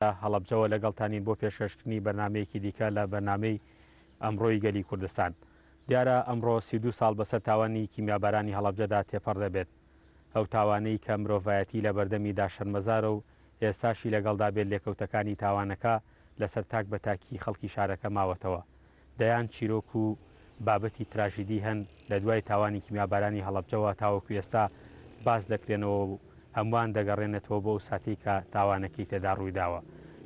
هەڵەبجەوە لەگەڵتانین بۆ پێشکەشکردنی بەرنمەیەکی دیکە لە بەرنمەی ئەمڕۆی گەلی کوردستان. دیارە ئەمڕۆ 32 ساڵ بەسەر تاوانی کیمیابارانی هەڵەبجەدا تێپەڕ دەبێت. ئەو تاوانەی کە مرۆڤایەتی لە بەردەمی داشەرمەزارە و ئێستاشی لەگەڵدا بێت لێکەوتەکانی تاوانەکە لەسەر تاک بە تاکی خەڵکی شارەکە ماوەتەوە. دەیان چیرۆک و بابەتی تراژیدی هەن لە دوای تاوانی کیمیابارانی هەڵەبجەوە تاوەکو ئێستا باز دەکرێنەوە و هەمووان دەگەڕێنێتەوە بۆ ساتی کە تاوانەکەی تێدا ڕوویداوە.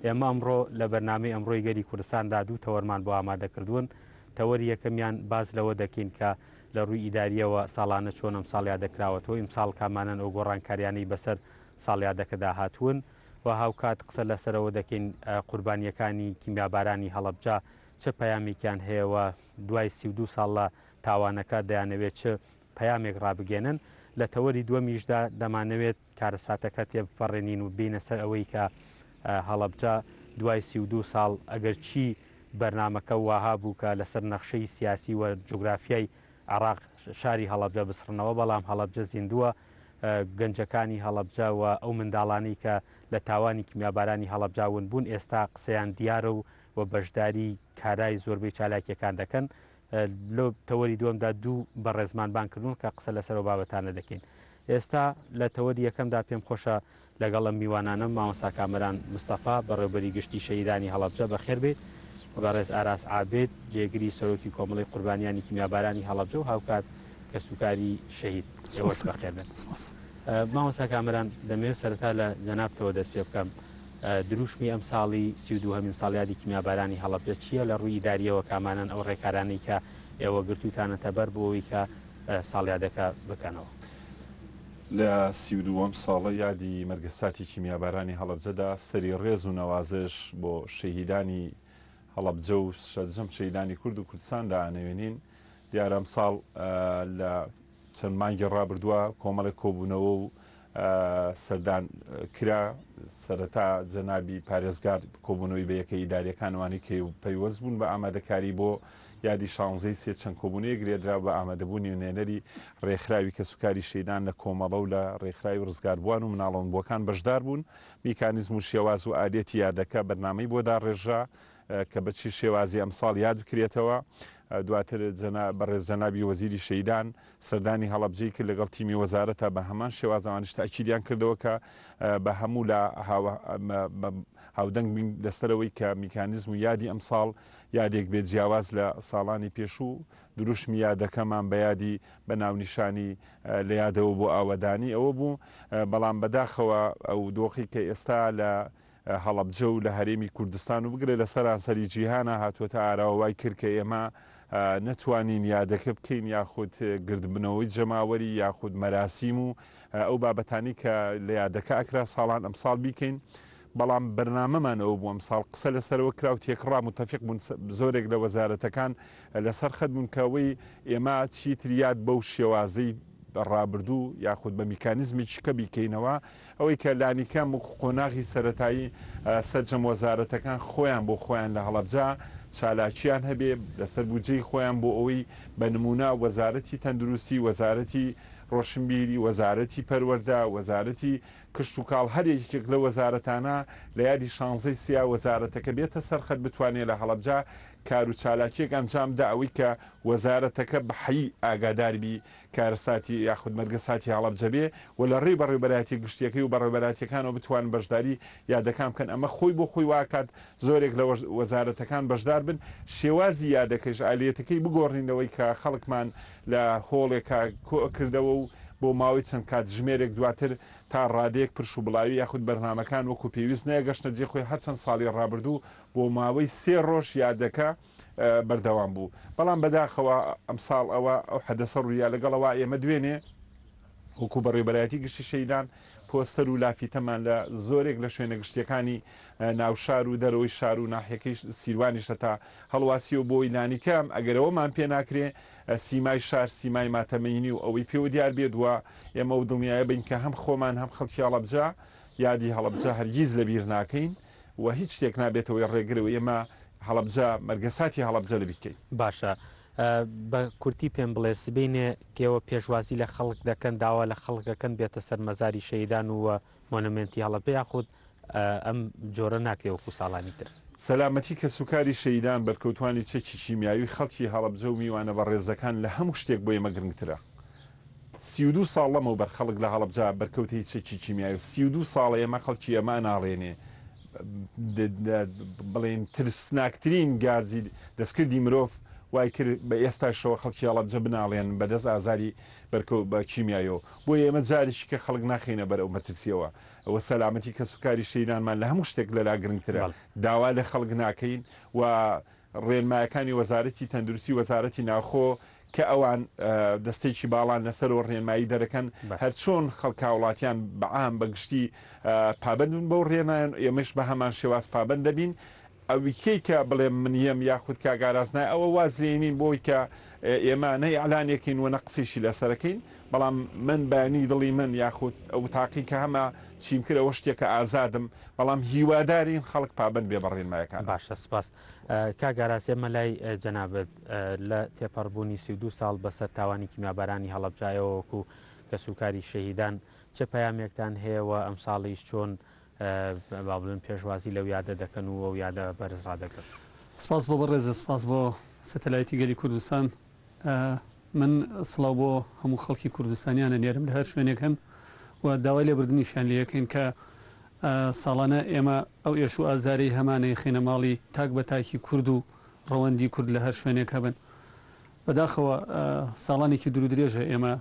ئێمە ئەمڕۆ لە بەرنامەی ئەمڕۆی گەلی کوردستاندا دوو تەوەرمان بۆ ئامادەکردوون. تەوەری یەکەمیان باز لەوە دەکەین کە لە ڕووی ئیداریەوە ساڵانە چۆن ئەم ساڵ یادەکراوەتەوە ئیمساڵ کامانەن ئەو گۆڕانکاریانەی بەسەر ساڵیادەکەدا هاتوون و هاوکات قسە لەسەرەوە دەکەین قوربانیەکانی کیمیابارانی هەڵەبجە چه پەیامێکیان هەیەوە دوای 32 ساڵ لە تاوانەکە دەیانەوێت چه پەیامێک ڕابگەێنن. لە تەوەری دووەمیشدا دەمانەوێت کارەساتەکە تێبپەڕێنین و بینە سەر ئەوەی کە هەڵەبجە دوای 32 ساڵ ئەگەر چی بەرنمەکە واها بوو کە لەسەر نەخشەی سیاسی و جوگرافیای عراق شاری هەڵەبجە بسڕنەوە، بەڵام هەڵەبجە زیندووە. گەنجەکانی هەڵەبجە و ئەو منداڵانی کە لە تاوانی کیمیابارانی هەڵەبجاون بوون ئێستا قسەیان دیارە و بەشداری کارای زۆربەی چالاکیەکان دەکەن. لە تەوەری دووەمدا دوو بە ڕێزمانبان کردوون کە قسە لەسەر بابەتانە دەکەین. ئێستا لە تەوەری یەکەمدا پێم خۆشە لەگەڵ میوانانم مامۆستا کامەران مستەفا بەڕێوەبەری گشتی شەهیدانی هەڵەبجە بەخێر بێت، بەڕێز ئاراس عابێد جێگیری سەرۆکی کۆمەڵی قوربانیانی کیمیابارانی هەڵەبجە و هاوکات کە سوکاری شەهید ئێوەش بەخێر بێت. مامۆستا کامەران دەمەوێت سەرەتا لە جەنابتەوە دەست پێ بکەم. دروشمی ئەم ساڵی 32 ساڵیادی کیمیابارانی هەڵەبجە چییە لە ڕووی ئیداریەوە کامانن ئەو ڕێکارانەی کە ئێوە گرتوتانەتە بەر بۆەوەی کە ساڵیادەکە بکەنەوە؟ لە 32 ساڵە یادی مەرگەساتی کیمیابارانی هەڵەبجەدا سەری ڕێز و نەوازش بۆ شەهیدانی هەڵەبجە و شەرجەم شەهیدانی کورد و کوردستاندا ئانەوێنین. دیارە ئەم ساڵ لە چەند مانگی ڕابردووە کۆمەڵێک کۆبوونەوە و سەردان کرا. سەرەتا جەنابی پارێزگار کۆبوونەوەی بە یەکە ئیداریەکانوانی کە پەیوەست بوون بە ئامادەکاری بۆ یادی 16 سێ چەند کۆبوونەیە گرێدرا بە ئامادەبوونی و نوێنەری ڕێکخراوی کە سوکاری شەیدان لە کۆمەڵە و لە ڕێکخراوی و ڕزگاربووان و مناڵەوەبووەکان بەشدار بوون. میکانیزم و شێواز و ئالێتی یادەکە بەرنامەی بۆدا ڕێژرا کە بەچی شێوازی ئەمساڵ یاد بکرێتەوە. دواتر بەڕێز جەنابی وەزیری شەیدان سەردانی هەڵەبجەی کرد لەگەڵ تیمی وەزارەتە بە هەمان شێوازەوانش تاکیدیان کردەوە کە بە هەموو لە هاودەنگ لەسەرەوەی کە میکانیزم و یادی ئەمساڵ یادێک بێت جیاواز لە ساڵانی پێشوو. دروشمی یادەکەمان بە یادی بە ناونیشانی لە یادەوە بۆ ئاوەدانی ئەوە بوو. بەڵام بەداخەوە ئەو دۆخی کە ئێستا لە هەڵەبجە و لە هەرێمی کوردستان و بگرێت لە سەرانسەری جیهانە هاتوۆتە ئاراوەوای کرد کە ئێمە نەتوانین یادەکە بکەین یاخود گردبنەوەی جەماوەری یاخود مەراسیم و ئەو بابەتانی کە لە یادەکە ئەکرا ساڵان ئەمساڵ بیکەین. بەڵام بەرنامەمان ئەوە بوو ئەمساڵ قسە لەسەرەوە کرا و تێکڕا متەفق بوون زۆرێک لە وەزارەتەکان لەسەر خەت بوون کەوەی ئێمە چیتر یاد بەو شێوازەی ڕابردوو یاخود بە میکانیزمێکی کە بیکەینەوە ئەوەی کە لانیکەم و قۆناغی سەرەتایی سەرجەم وەزارەتەکان خۆیان بۆ خۆیان لە هەڵەبجە چالاکیان هەبێ لەسەر بودجەی خۆیان بۆ ئەوەی بە نمونە وەزارەتی تەندروستی، وەزارەتی ڕۆشنبیری، وەزارەتی پەروەردە، وەزارەتی کشت و کاڵ هەرێکێک لە وەزارەتانە لە یادی 16 سیا وەزارەتەکە بێتە سەرخەت بتوانێت لە هەڵەبجە کار و چالاکیەک ئەنجامدا ئەوەی کە وەزارەتەکە بەحەی ئاگاداربی کارەساتی یاخود مەرگەساتی هەڵەبجە بێ و لە ڕێی بەڕێوەبەراتی گشتیەکەی و بەڕێوەبەراتیەکانەوە بتوان بەشداری یادەکان بکەن. ئەمە خۆی بۆ خۆی واکات زۆرێک لە وەزارەتەکان بەشدار بن شێوازی یادەکەش ئالێتەکەی بگۆڕینەوەی کە خەڵکمان لە هۆڵێکا کردەوە و بۆ ماوەی چەند کات ژمێرێک دواتر تا ڕادەیەک پرش و بڵاوی یاخود بەرنامەکان وەکو پێویست نەگەشتە جێ خۆی هەرچەند ساڵی ڕابردوو بۆ ماوەی 3 ڕۆژ یادەکە بەردەوام بوو. بەڵام بەداخەوە ئەمساڵ ئەوە ئەو حەدەسە ڕوویا لەگەڵەوە ئێمە دوێنێ وەکو بەڕێوەبەراتی گشتی شەیدان پۆستەر و لافیتەمان لە زۆرێک لە شوێنە گشتیەکانی ناوشار و دەرەوەی شار و ناحیەکەی سیروانیشە تا هەڵواسی و بۆ ئیلانیکەم ئەگەرەوەمان پێ ناکرێ سیمای شار سیمای ماتەمەینی و ئەوەی پێوە دیار بێت وە ئێمە و دڵنیایە بین کە هەم خۆمان هەم خەڵکی هەڵەبجە یادی هەڵەبجە هەرگیز لەبیر ناکەین و هیچ شتێک نابێتەوەی ڕێگرەوە ئێمە هەڵەبجە مەرگەساتی هەڵەبجە لە بیکەین. باشە بە کورتی پێم بڵێ سبینێ کێوە پێشوازی لە خەڵک دەکەن داوا لە خەڵکەکەن بێتە سەر مەزاری شەیدان و مۆنومنتی هەڵەبجە یاخود ئەم جۆرە ناکرێ وەکو ساڵانی تر. سەلامەتی کە سوکاری شەیدان بەرکەوتوانی چەکی کیمیاوی خەڵکی هەڵەبجە و میوانە بە ڕێزەکان لە هەموو شتێک بۆ ئێمە گرنگترە. 32 ساڵ لەمە بەر خەڵک لە هەڵەبجا بەرکەوتی چەکی کیمیاوی 32 ساڵە ئێمە خەڵکی ئەمە ناڵێنێ بڵێن ترسناکترین گازی دەستکردی مرۆڤ وای کرد بە ئێستاشەوە خەڵکی هەڵەبجە بناڵێن بەدەست ئازاری بەرکەوت بە کیمیایەوە بۆ ئێمە جارێکی کە خەڵک ناخینە بەرەو مەترسیەوە ئەوە سەلامەتی کە سوکاری شەیدانمان لە هەموو شتێک لەلا گرنگترە داوا لە خەڵک ناکەین و ڕێنمایەکانی وەزارەتی تەندروستی وەزارەتی ناوخۆ کە ئەوان دەستێکی باڵان لەسەرەوە ڕێنمایی دەرەکەن هەر چۆن خەڵکا وڵاتیان بەعام بەگشتی پابندون بەو ڕێنایەن ئێمەش بە هەمان شێواز پابند دەبین ئەوکەی کە بڵێ منیم یاخود کاگارازنای ئەوە وازێنین بۆی کە ئێمە نەی ئەلانێکین و نەقسیشی لەسەرەکەین بەڵام من بەیانی دڵی من یاخود ئەو تاقی کە هەمە چیم کردەوە شتێکە ئازادم بەڵام هیوادارین خەڵک پابند بێ بە ڕێنمایەکان. باشە سپاس. کاگاراز ئێمە لای جەنابەت لە تێپەڕبوونی 32 ساڵ بەسەر تاوانی کیمیابارانی هەڵەبجایەوەکو کە سوکاری شەهیدان چه پەیامێکتان هەیەەوە ئەم ساڵیش چۆن با بڵێن پێشوازی لەو یادە دەکەن و ئەو یادە بەرزڕا دەکەن. سپاس بۆ بەڕێزە سپاس بۆ سەتەلایەتی گەلی کوردستان. من سڵاو بۆ هەموو خەڵکی کوردستانیانە نێرم لە هەر شوێنێک هەن و داوای لێبوردنیشیان لەکەین کە ساڵانە ئێمە ئەو ئێش و ئازاری هەمانەی خێنە ماڵی تاک بە تاکی کورد و ڕەوەندی کورد لە هەر شوێنێک هەبن. بەداخەوە ساڵانێکی دوور درێژە ئێمە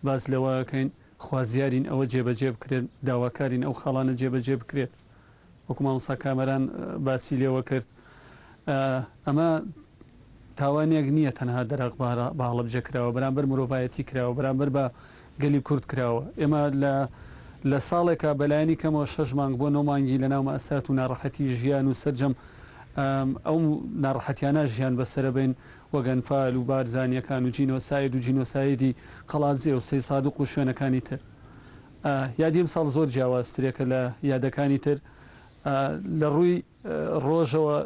باز لەوەکەین خوازیارین ئەوە جێبەجێ بکرێت داواکارین ئەو خاڵانە جێبەجێ بکرێت وەکو مامۆستا کامەران باسی لێوە کرد. ئەمە تاوانێک نییە تەنها دەرەق بە هەڵەبجە کراوە بەرامبەر مرۆڤایەتی کراوە بەرامبەر بە گەلی کورد کراوە. ئێمە لە ساڵێکە بەلایەنی کەمەوە 6 مانگ بۆ 9 مانگی لە ناو مەئەسات و ناڕەحەتی ژیان و سەرجەم ئەو ناڕەحەتیانە ژیان بەسەرەبین وەگەنفال و بارزانیەکان و جینۆساید و جینۆسایدی قەڵاتزێ و سەی سادق و شوێنەکانی تر. یادیم ساڵ زۆر جیاوازترێکە لە یادەکانی تر لە ڕووی ڕۆژەوە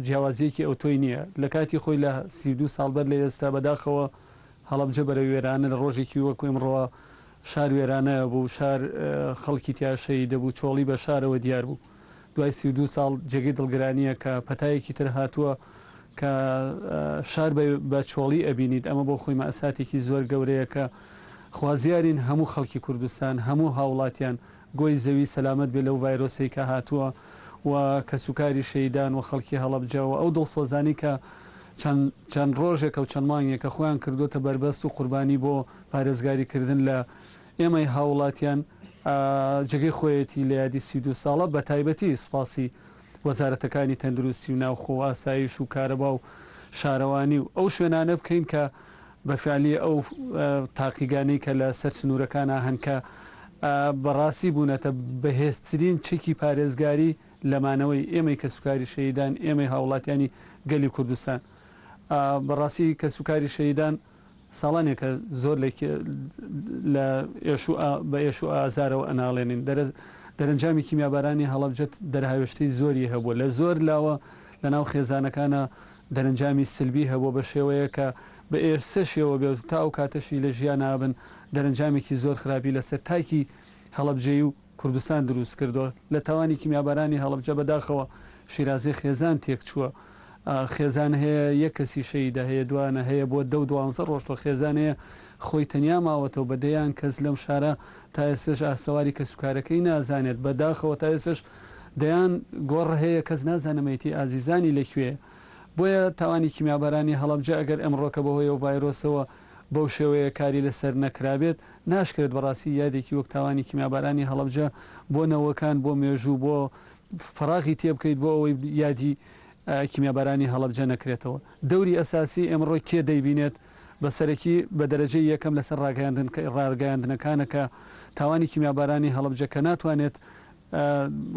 جیاوازیەکی ئەو تۆی نییە لە کاتی خۆی لە 32 ساڵ بەر لە ئێستا بەداخەوە هەڵەبجە بەرە وێرانە لە ڕۆژێکی وەکو ئەمڕۆوە شار وێرانە بوو شار خەڵکی تیاشەی دەبوو چۆڵی بە شارەوە دیار بوو. دوای 32 ساڵ جێگەی دڵگرانیە کە پەتایەکی تر هاتووە کە شار بە چۆڵی ئەبینیت ئەمە بۆ خۆی مەئەساتێکی زۆر گەورەیە کە خوازیارین هەموو خەڵکی کوردستان هەموو هاوڵاتیان گۆی زەوی سەلامەت بێ لەو ڤایرۆسی کە هاتووە و کە سوکاری شەیدان و خەڵکی هەڵەبجەوە ئەو دڵسۆزانی کە چەند ڕۆژێکە و چەند مانگێکە خۆیان کردوتە بەربەست و قوربانی بۆ پارێزگاریکردن لە ئێمەی هاوڵاتیان جگەی خۆیەتی لە یادی 32 ساڵە بە تایبەتی سپاسی وەزارەتەکانی تەندروستی و ناوخۆ ئاسایش و کارەبا و شارەوانی و ئەو شوێنانە بکەین کە بەفعالی ئەو تاقیگانەی کە لە سەر سنوورەکانە هەنکە بەڕاستی بوونەتە بەهێزترین چێکی پارێزگاری لەمانەوەی ئێمەی کە سوکاری شەیدان ئێمەی هاوڵاتیانی گەلی کوردستان. بەڕاستی کە سوکاری شەیدان ساڵانێکە زۆر لە بە ئێش و ئازارەوە ئەناڵێنین دەرەنجامی کیمیابارانی هەڵەبجەت دەرهاوێشتەی زۆری هەبووە لە زۆر لاوە لە ناو خێزانەکانە دەرەنجامی سلبی هەبووە بە شێوەیە کە بە ئێستا شێوە بێت تا ئەو کاتەشی لە ژیان نابن دەرەنجامێکی زۆر خراپی لەسەر تایکی هەڵەبجەی و کوردستان دروست کردووە. لە تاوانی کیمیابارانی هەڵەبجە بەداخەوە شیرازی خێزان تێک چووە. خێزان هەیە یەک کەسی شەیدا هەیە دوانە هەیە بۆ 12 ڕۆژتۆ خێزان هەیە خۆی تەنیا ماوەتەوە بە دەیان کەس لەم شارە تا ئێسش ئاسەواری کە سوکارەکەی نازانێت بەداخەوە تا ئێسش دەیان گۆڕ هەیە کەس نازانەمەیتی ئازیزانی لەکوێ. بۆیە تاوانی کیمیابارانی هەڵەبجە ئەگەر ئەمڕۆکە بەهۆی و ڤایرۆسەوە بەو شێوەیە کاری لەسەر نەکرابێت ناشکرێت بەڕاستی یادێکی وەک تاوانی کیمیابارانی هەڵەبجە بۆ نەوەکان بۆ مێژوو بۆ فراغی تێبکەیت بۆ ئەوەی یادی کیمیابارانی هەڵەبجە نەکرێتەوە. دەوری ئەساسی ئەمڕۆ کێ دەیبینێت بەسەرەکی بە دەرەجەی یەکەم لەسەر ڕاگەیاندنەکانە کە تاوانی کیمیابارانی هەڵەبجە کە ناتوانێت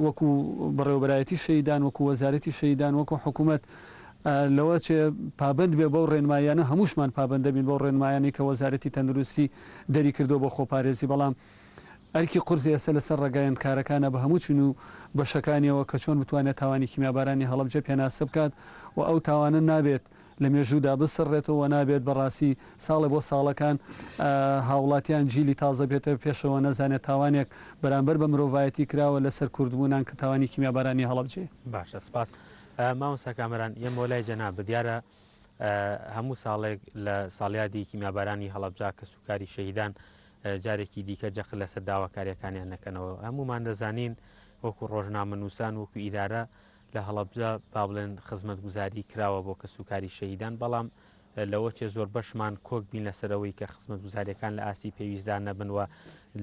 وەکو بەڕێوەبەرایەتی شەیدان وەکو وەزارەتی شەیدان وەکو حکوومەت لەوە چێ پابند بێ بەو ڕێنمایانە هەمووشمان پابند دەبین بۆ ڕێنمایانی کە وەزارەتی تەندروستی دەری کردو بۆ خۆپارێزی بەڵام ئەرکی قورسی ئێستا لەسەر ڕێگایەن کارەکانە بە هەموو چین و بەشەکانیەوە کە چۆن بتوانێت تاوانی کیمیابارانی هەڵەبجە پێناسە بکات و ئەو تاوانە نابێت لە مێژوودا بسڕێتەوە نابێت بەڕاستی ساڵێ بۆ ساڵەکان هاوڵاتیان جیلی تازە بێتە پێشەوە نەزانێت تاوانێک بەرامبەر بە مرۆڤایەتی کراوە لەسەر کوردبوونان کە تاوانی کیمیابارانی هەڵەبجێ. باشە سپاس. مامۆستا کامەران یەم بۆ لای جەناب دیارە هەموو ساڵێک لە ساڵیادی کیمیابارانی هەڵەبجا کە سوکاری شەهیدان جارێکی دیکە جەخت لەسەر داواکاریەکانیان نەکەنەوە. هەمومان دەزانین وەکو ڕۆژنامەنووسان وەکو ئیدارە لە هەڵەبجا با بڵێن خزمەت گوزاری کراوە بۆ کە سوکاری شەهیدان، بەڵام لەوە چێ زۆر بەشمان کۆک بین لەسەرەوەی کە خزمەت گوزاریەکان لە ئاستی پێویستدان نەبنوە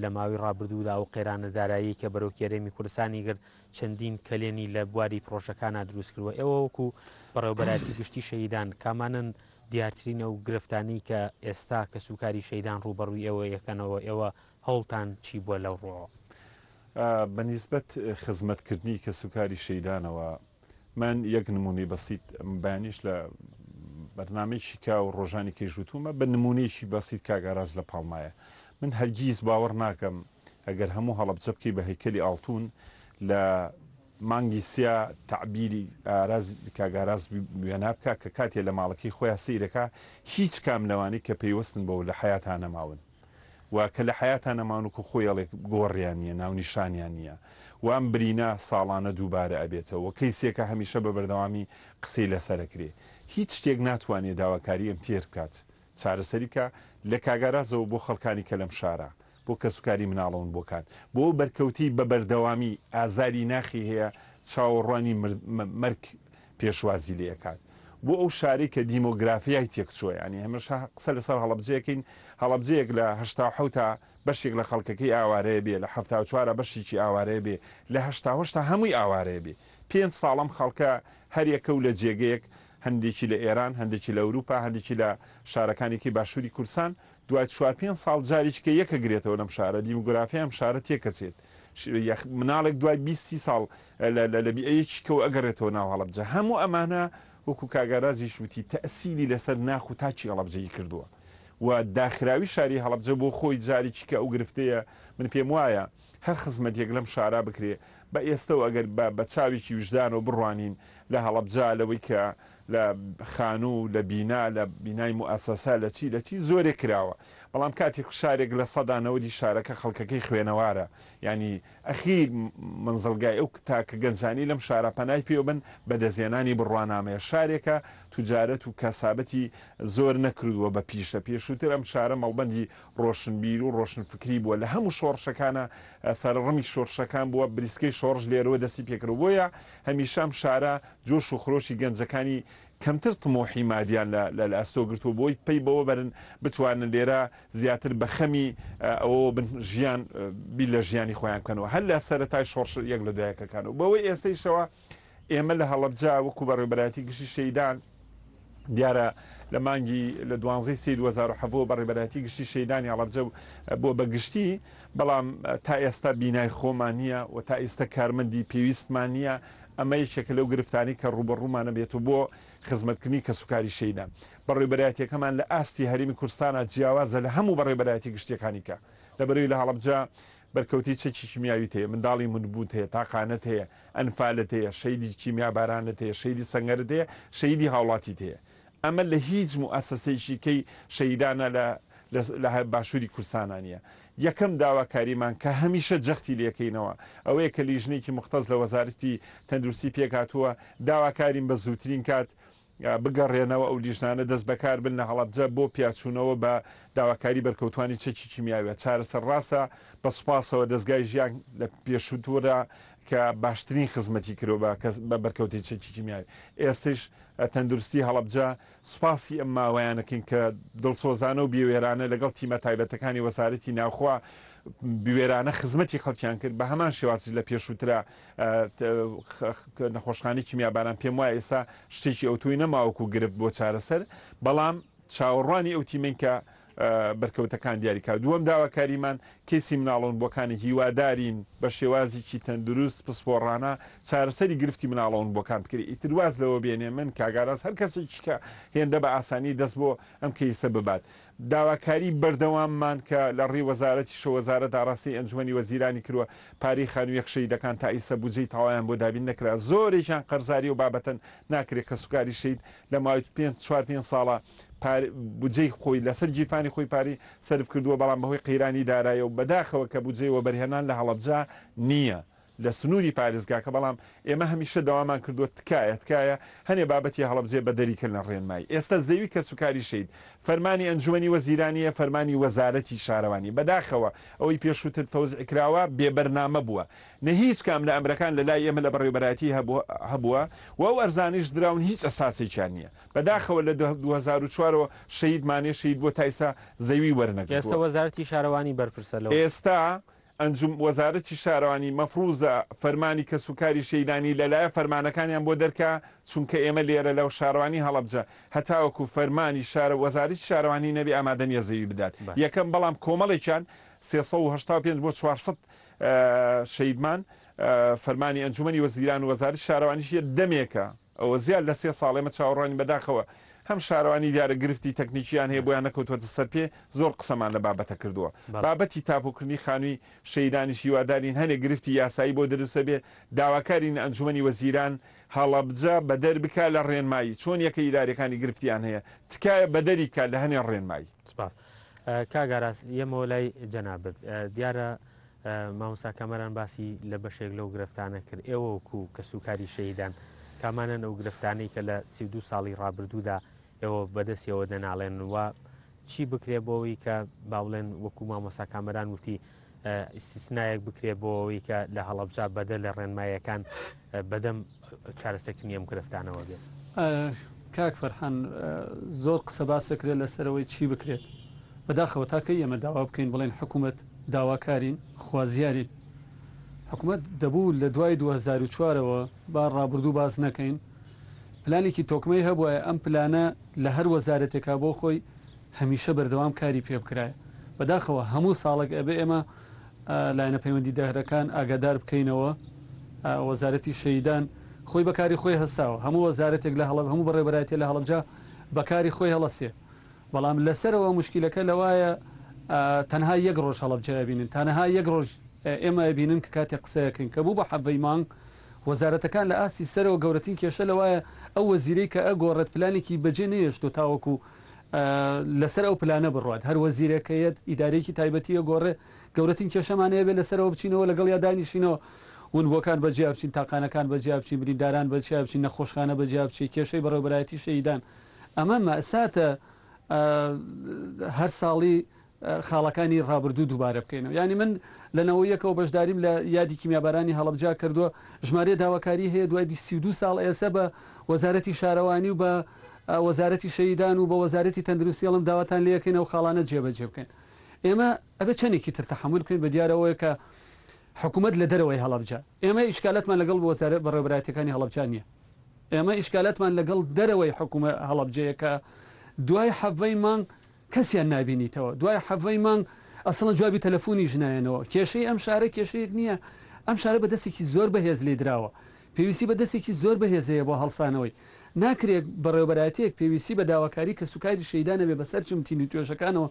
لە ماوەی ڕابردوودا و قێرانە دارایی کە بەرەو کێرەمی کوردستانی گرت چەندین کەلێنی لە بواری پرۆژەکانە دروست کردووە. ئێوە وەکو بەڕێوەبەراتی گشتی شەهیدان کامانن دیارترینە و گرفتانی کە ئێستا کە سوکاری شەهیدان ڕوبەڕووی ئێوە یەکەنەوە، ئێوە هەوڵتان چی بووە لەو ڕۆ؟ بەنسبەت خزمەتکردنی کە سوکاری شەهیدانەوە من یەک نمونەی بەسیط بەیانیش لە بەرنامەیەکی کا و ڕۆژانی کەیژوتومە بە نمونەیەکی بەسیط کاگاراز لە پاڵمایە. من هەرگیز باوەڕ ناکەم ئەگەر هەموو هەڵەبجە بکەی بە هەیکەلی ئاڵتون لە مانگی سیا تعبیری کاگاراز وێنا بکە کە کاتێ لە ماڵەکەی خۆیان سیرەکە هیچ کام لەوانی کە پێیوەستن بەو لە حیاتان نەماون و کە لە حیاتان نەماون و خۆیڵێک گۆڕیان نیە ناونیشانیان نییە وام برینە ساڵانە دووبارە ئەبێتەوە کەیسێکە هەمیشە بە بەردەوامی قسەی لەسەرەکرێ هیچ شتێک ناتوانێت داواکاری ئەم تێر بکات چارەسەریکە لە کاگارازەوە بۆ خەڵکانی کە لەم شارە بۆ کە سوکاری مناڵەون بۆکان بۆ بەرکەوتی بە بەردەوامی ئازاری ناخی هەیە چاوەڕوانی مەرگ پێشوازی لێکات بۆ ئەو شاری کە دیمۆگرافیای تێکچۆی ینی هەمەش قسە لەسەر هەڵەبجەکەین هەڵەبجەیەک لە هەشتا تا بەشێک لە خەڵکەکەی ئاوارەیە بێ لە هەفتا چوارە بەشێکی ئاوارەیە بێ لە هەشتا هەمووی ئاوارەیە بێ 5 ساڵم خەڵکە هەریەکە و لە جێگەیەک هەندێکی لە ئێران هەندێکی لە ئەوروپا هەندێکی لە شارەکانێکی باشووری کورسان دوای 4-5 ساڵ جاریچکە یەکە گرێتەوە لەم شارە دیموگرافیام شارە تێکەچێت مناڵێک دوای 20 ساڵ لە بیەیەکی کەەوە ئەگەڕێتەوە ناو هەڵەبجە هەموو ئەمانە وەکو کاگارازی شووتی تەسیلی لەسەر ناخ و تاچی هەڵەبجەی کردووە و داخراوی شاری هەڵەبجە بۆ خۆی جارێکی کە ئەو گرفتەیە من پێم وایە هەر خزمەتێک لەم شارە بکرێ بە ئێستەوە ئەگەر بە چاوێکی وجدانەوە بڕوانین لە هەڵەبجە لەوەی کە لە خانوو لە بینا لە بینای موئەسەسە لە چی زۆرێک کراوە بەڵام کاتێک شارێک لە سەدانەوەدی شارەکە خەڵکەکەی خوێنەوارە ینی ئەخیر منزڵگای ئەو تاکە گەنجانی لەم شارە پەنای پێوە بن بە دەزێنانی بڕوانامەیە شارێکە توجارەت و کەسابەتی زۆر نەکردووە بە پێشووتر ئەم شارە مەڵبەندی ڕۆشنبیر و ڕۆشنفکری بووە لە هەموو شۆڕشەکانە سەرڕەمی شۆڕشەکان بووە بریسکەی شۆڕژ لێرەوە دەستی پێکرۆ بۆیە هەمیشەم شارە جۆش و خۆشی گەنجەکانی کەمتر تمۆحی مادیان لە ئەستۆگرتووە بۆی پێی بەوە بەرن بتوانن لێرە زیاتر بە خەمی ئەوە بن ژیان بی لە ژیانی خۆیان بکەنەوە هەر لە سەرەتای شۆڕش یەک لە دوایەکەکانەوە بەوەی ئێستەیشەوە ئێمە لە هەڵەبجا وەکو بەڕێوەبەراتی گشتی شەیدان دیارە لە مانگی لە 12 سی 2007 بەڕێوەبەراتی گشتی شەیدانی هەڵەبجە بۆ بەگشتی بەڵام تا ئێستا بینای خۆمان نییە و تا ئێستا کارمەندی پێویستمان نییە ئەمە یەکێکە لەو گرفتانی کە ڕوبەڕوومانە بێتەوە بۆ خزمەتکردنی کە سوکاری شەیدان بەڕێوەبەراتیەکەمان لە ئاستی هەرێمی کوردستانە جیاوازە لە هەموو بەڕێوەبەراتی گشتیەکانی کە لەبەرەوەی لە هەڵەبجە بەرکەوتی چەکی کیمیاویت هەیە منداڵی منبوت هەیە تاقانەت هەیە ئەنفالت هەیە شەیدی کیمیابارانت هەیە شەیدی سەنگەرت هەیە شەیدی هاوڵاتیت هەیە ئەمە لە هیچ موئەسەسەیەکی کەی شەیدانە لە باشووری کوردستانانیە یەکەم داواکاریمان کە هەمیشە جەختی لەکەینەوە ئەوەیە کە لیژنێکی مختەز لە وەزارەتی تەندروستی پێکاتووە داواکارین بە زووترین کات بگەڕێنەوە ئەو لیژنانە دەست بەکار بن لە هەڵەبجە بۆ پیاچوونەوە بە داواکاری بەرکەوتوانی چەکی کیمیاویە چارەسەر ڕاستە بە سوپاسەوە دەستگای ژیان لە پێشووتووەدا کە باشترین خزمەتی کرۆ بە بەرکەوتی چەکی کیمیاوی ئێستش تەندروستی هەڵەبجە سوپاسی ئەم ماوەیانەکەین کە دڵسۆزانە و بێوێرانە لەگەڵ تیمە تایبەتەکانی وەزارەتی ناوخوا بوێرانە خزمەتی خەڵکیان کرد بە هەمان شێوازی لە پێشووترا نەخۆشخانەی کیمیاباران پێم وایە ئێستا شتێکی ئەوتوی نەماوەکو گرفت بۆ چارەسەر بەڵام چاوەڕوانی ئەو تیمین کە بەرکەوتەکان دیاریکا دووەم داواکاریمان کەسی مناڵۆن بۆکانی هیوادارین بە شێوازێکی تەندروست پسپۆڕانە چارەسەری گرفتی مناڵۆن بۆکان بکری ئیتر واز لەوە بێنێ من کاگاراز هەر کەسێکی کە هێندە بە ئاسانی دەست بۆ ئەم کەیسە ببات داواکاری بەردەواممان کە لە ڕێی وەزارەتی شەوەزارە داڕاستی ئەنجومەنی وەزیرانی کرووە پاری خانوویەک شەیدەکان تا ئیسە بودجەی تاوایان بۆ دابین نەکرا زۆرێکیان قەرزاری و بابەتەن ناکرێت کە سوکاری شەید لە ماوەی 4-5 ساڵە بودجەی خۆی لەسەر جیفانی خۆی پاری سەرف کردووە بەڵام بەهۆی قەیرانی دارایە و بەداخەوە کە بودجەی وەبەرهێنان لە هەڵەبجا نییە لە سنووری پارێزگاکە بەڵام ئێمە هەمیشە داوامان کردووە تکایە هەنێ بابەتی هەڵەبجێ بە دەریکردن لە ڕێنمایی ئێستا زەوی کە سوکاری شەید فەرمانی ئەنجومەنی وەزیرانیە فەرمانی وەزارەتی شارەوانی بەداخەوە ئەوەی پێشووتر تەوزعکراوە بێبەرنامە بووە نە هیچ کام لە ئەمرەکان لە لای ئێمە لە بەڕێوەبەراتی هەبووە و ئەو ئەرزانیش دراون هیچ ئەساسێکیان نییە بەداخەوە لە 2004ەوە شەیدمانێ شەید بۆ تایسا زەوی وەرنەگرێت ئێستا وەزارەتی شارەوانی بەرپرسە لەوە ئێستا ئەنجوم وەزارەتی شارەوانی مەفروزە فەرمانی کە سوکاری شەیدانی لەلایە فەرمانەکانیان بۆ دەرکا چونکە ئێمە لێرە لەو شارەوانی هەڵەبجە هەتاوەکو فەرمانی وەزارەتی شارەوانی نەبی ئامادەنیە زەوی بدات یەکەم بەڵام کۆمەڵێکیان 385 بۆ 400 شەیدمان فەرمانی ئەنجومەنی وەزیران و وەزارەتی شارەوانیش دەمێکە ئەوە زیاد لە 3 ساڵ ئێمە چاوەڕوانی بەداخەوە هەم شارەوانی دیارە گرفتی تەکنیکیان هەیە بۆیان نەکەوتوەتە سەر پێ زۆر قسەمان لە بابەتە کردووە بابەتی تاپۆکردنی خانووی شەیدانیش هیوادارین هەنێک گرفتی یاسایی بۆ دروستە بێ داواکارین ئەنجومەنی وەزیران هەڵەبجە بە دەربکە لە ڕێنمایی چۆن یەکە ئیدارەکانی گرفتیان هەیە تکایە بە دەریکە لە هەنێ ڕێنمایی سپاس کاگاراس یەمەوە لای جەنابەت دیارە مامۆستا کەمەران باسی لە بەشێک لەو گرفتانە کرد ئێوە وەکو کە سوکاری شەیدان کامانن ئەو گرفتانەی کە لە 32 ساڵی ڕابردوودا ئێوە بەدەستیەوە دەناڵێن و چی بکرێ بۆەوەی کە باڵێن وەکو مامۆستا کامەران وتی ئیسtisنایەک بکرێ بۆەوەی کە لە هەڵەبجا بەدە لە ڕێنمایەکان بەدەم چارەسەرکردنی ئەم گرفتانەوە بێت کاک فەرحان زۆر قسە باسەکرێت لەسەرەوەی چی بکرێت بەداخەوە تاکە ئێمە داوا بکەین بڵێن حکوومەت داواکارین خوازیارین حکوومەت دەبوو لە دوای 2004ەوە با ڕابردوو باز نەکەین پلانێکی تۆکمەی هەبووە ئەم پلانە لە هەر وەزارەتێکا بۆ خۆی هەمیشە بەردەوام کاری پێ بکرایە بەداخەوە هەموو ساڵێک ئەبێ ئێمە لایەنە پەیوەندی داهرەکان ئاگادار بکەینەوە وەزارەتی شەیدان خۆی بەکاری خۆی هەستاوە هەموو وەزارەتێک لە هەڵب هەموو بەڕێبەرایەتێ لە هەڵەبجا بەکاری خۆی هەڵەسێ بەڵام لەسەرەوە مشکلەکە لەوایە تەنها یەک ڕۆژ هەڵەبجا بینن تەنها یەک ڕۆژ ئێمە بینن کە کاتێک قسەیەکەین کە بوو بە حەڤەی مانگ وەزارەتەکان لە ئاسی سەرەوە گەورەترین کێشە لەوایە ئەو وەزیرەی کە ئەگۆڕێت پلانێکی بەجێ نێشت و تاوەکو لەسەر ئەو پلانە بڕوات هەر وەزیرەکەیەت ئیدارێکی تایبەتی ئەگۆڕێ گەورەترین کێشەمانەیە بێت لەسەرەوە بچینەوە لەگەڵ یا دانیشینەوە ونبووەکان بەجیا بچین تاقانەکان بەجیا بچین برینداران بەجیا بچین نەخۆشخانە بەجیا بچین کێشەی بەڕێوەبەرایەتی شەیدان ئەمە مەساتە هەر ساڵی خاڵەکانی ڕابردوو دووبارە بکەینەوە ینی من لەنەوە یەکەوە بەشداریم لە یادی کیمیابارانی هەڵەبجا کردووە ژمارە داواکاری هەیە دوای 22 ساڵ ئێستا بە وەزارەتی شارەوانی و بە وەزارەتی شەیدان و بە وەزارەتی تەندروستیڵم داواتان لەکەینەوە خاڵانە جێبەجێ بکەین ئێمە ئەبێ چەندێکی تر تەحمل بکەین بە دیارەوەی کە حکوومەت لە دەرەوەی هەڵەبجا ئێمە ئیشکالەتمان لەگەڵ وەزارەت بەڕێوەبەرایەتەکانی هەڵەبجا نییە ئێمە ئیشکالەتمان لەگەڵ دەرەوەی حکوومەت هەڵەبجەیەکە دوای حەڤەی مانگ کەسیان نابینیتەوە دوای حەڤەی مانگ ئەسڵەن جوابی تەلەفۆنی ژنایەنەوە کێشەی ئەم شارە کێشەیەک نییە ئەم شارە بە دەستێکی زۆر بەهێز لێ درراوە پێویستی بە دەستێکی زۆر بەهێزەیە بۆ هەڵسانەوەی ناکرێت بەڕێوەبەرایەتێک پێویستی بە داواکاری کە سوکاری شەیدانە بێ بەسەر چمتینی توێژەکانەوە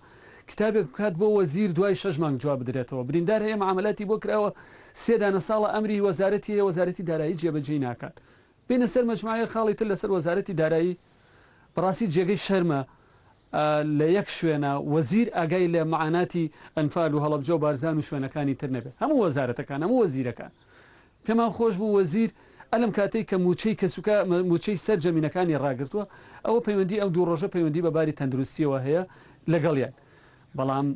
کتابێک کات بۆ وەزیر دوای 6 مانگ جواب بدرێتەوە بریندار هەیە معاملاتی بۆ کراوە 3 دانە ساڵە ئەمری وەزارەتی دارایی جێبەجێ ناکات بینە سەر مەجموعەیە خاڵی تر لەسەر وەزارەتی دارایی بەڕاستی جێگەی شەرمە لە یەک شوێنە وەزیر ئاگای لە معاناتی ئەنفال و هەڵەبجە و بارزان و شوێنەکانی تر نەبێت هەموو وەزارەتەکان هەموو وەزیرەکان پێمان خۆش بوو وەزیر ئەلم کاتێک کە موچەی کەسوکە موچەی سەر جەمینەکانی ڕاگرتووە ئەوە پەیوەندی ئەو دوو ڕۆژە پەیوەندی بە باری تەندروستیەوە هەیە لەگەڵیان بەڵام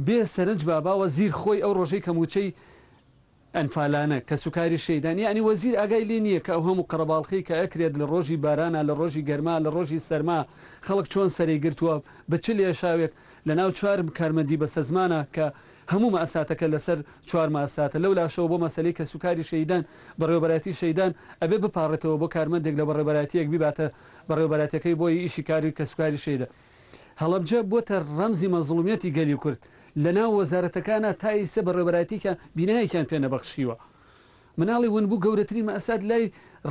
بێ سەرنج بابا وەزیر خۆی ئەو ڕۆژەی کە موچەی ئەنفالانە کە سوکاری شەیدانی ینی وەزیر ئاگای لێ نییە کە ئەو هەموو قەرەباڵخی کە ئەکرێت لە ڕۆژی بارانە لە ڕۆژی گەرما لە ڕۆژی سەرما خەڵک چۆن سەری گرتووە بە چ لێشاوێک لە ناو 4 کارمەندی بە سەزمانە کە هەموو مەساتەکە لەسەر 4 ماساتە لەو لاشەوە بۆ مەسلەی کە سوکاری شەیدان بەڕێوەبەراتی شەیدان ئەبێ بپارڕێتەوە بۆ کارمەندێک لە بەڕێوەبەراتیەک بیباتە بەڕێوەبەراتەکەی بۆی ئیشی کاری کە سوکاری شەیدە هەڵەبجە بۆتە ڕەمزی مەزڵومیەتی گەلی کورد لە ناو وەزارەتەکانە تا ئێستا بەڕێوەبەرایەتیکە بینایەکیان پێ نەبەخشیوە مناڵی ونبوو گەورەترین مەئساد لای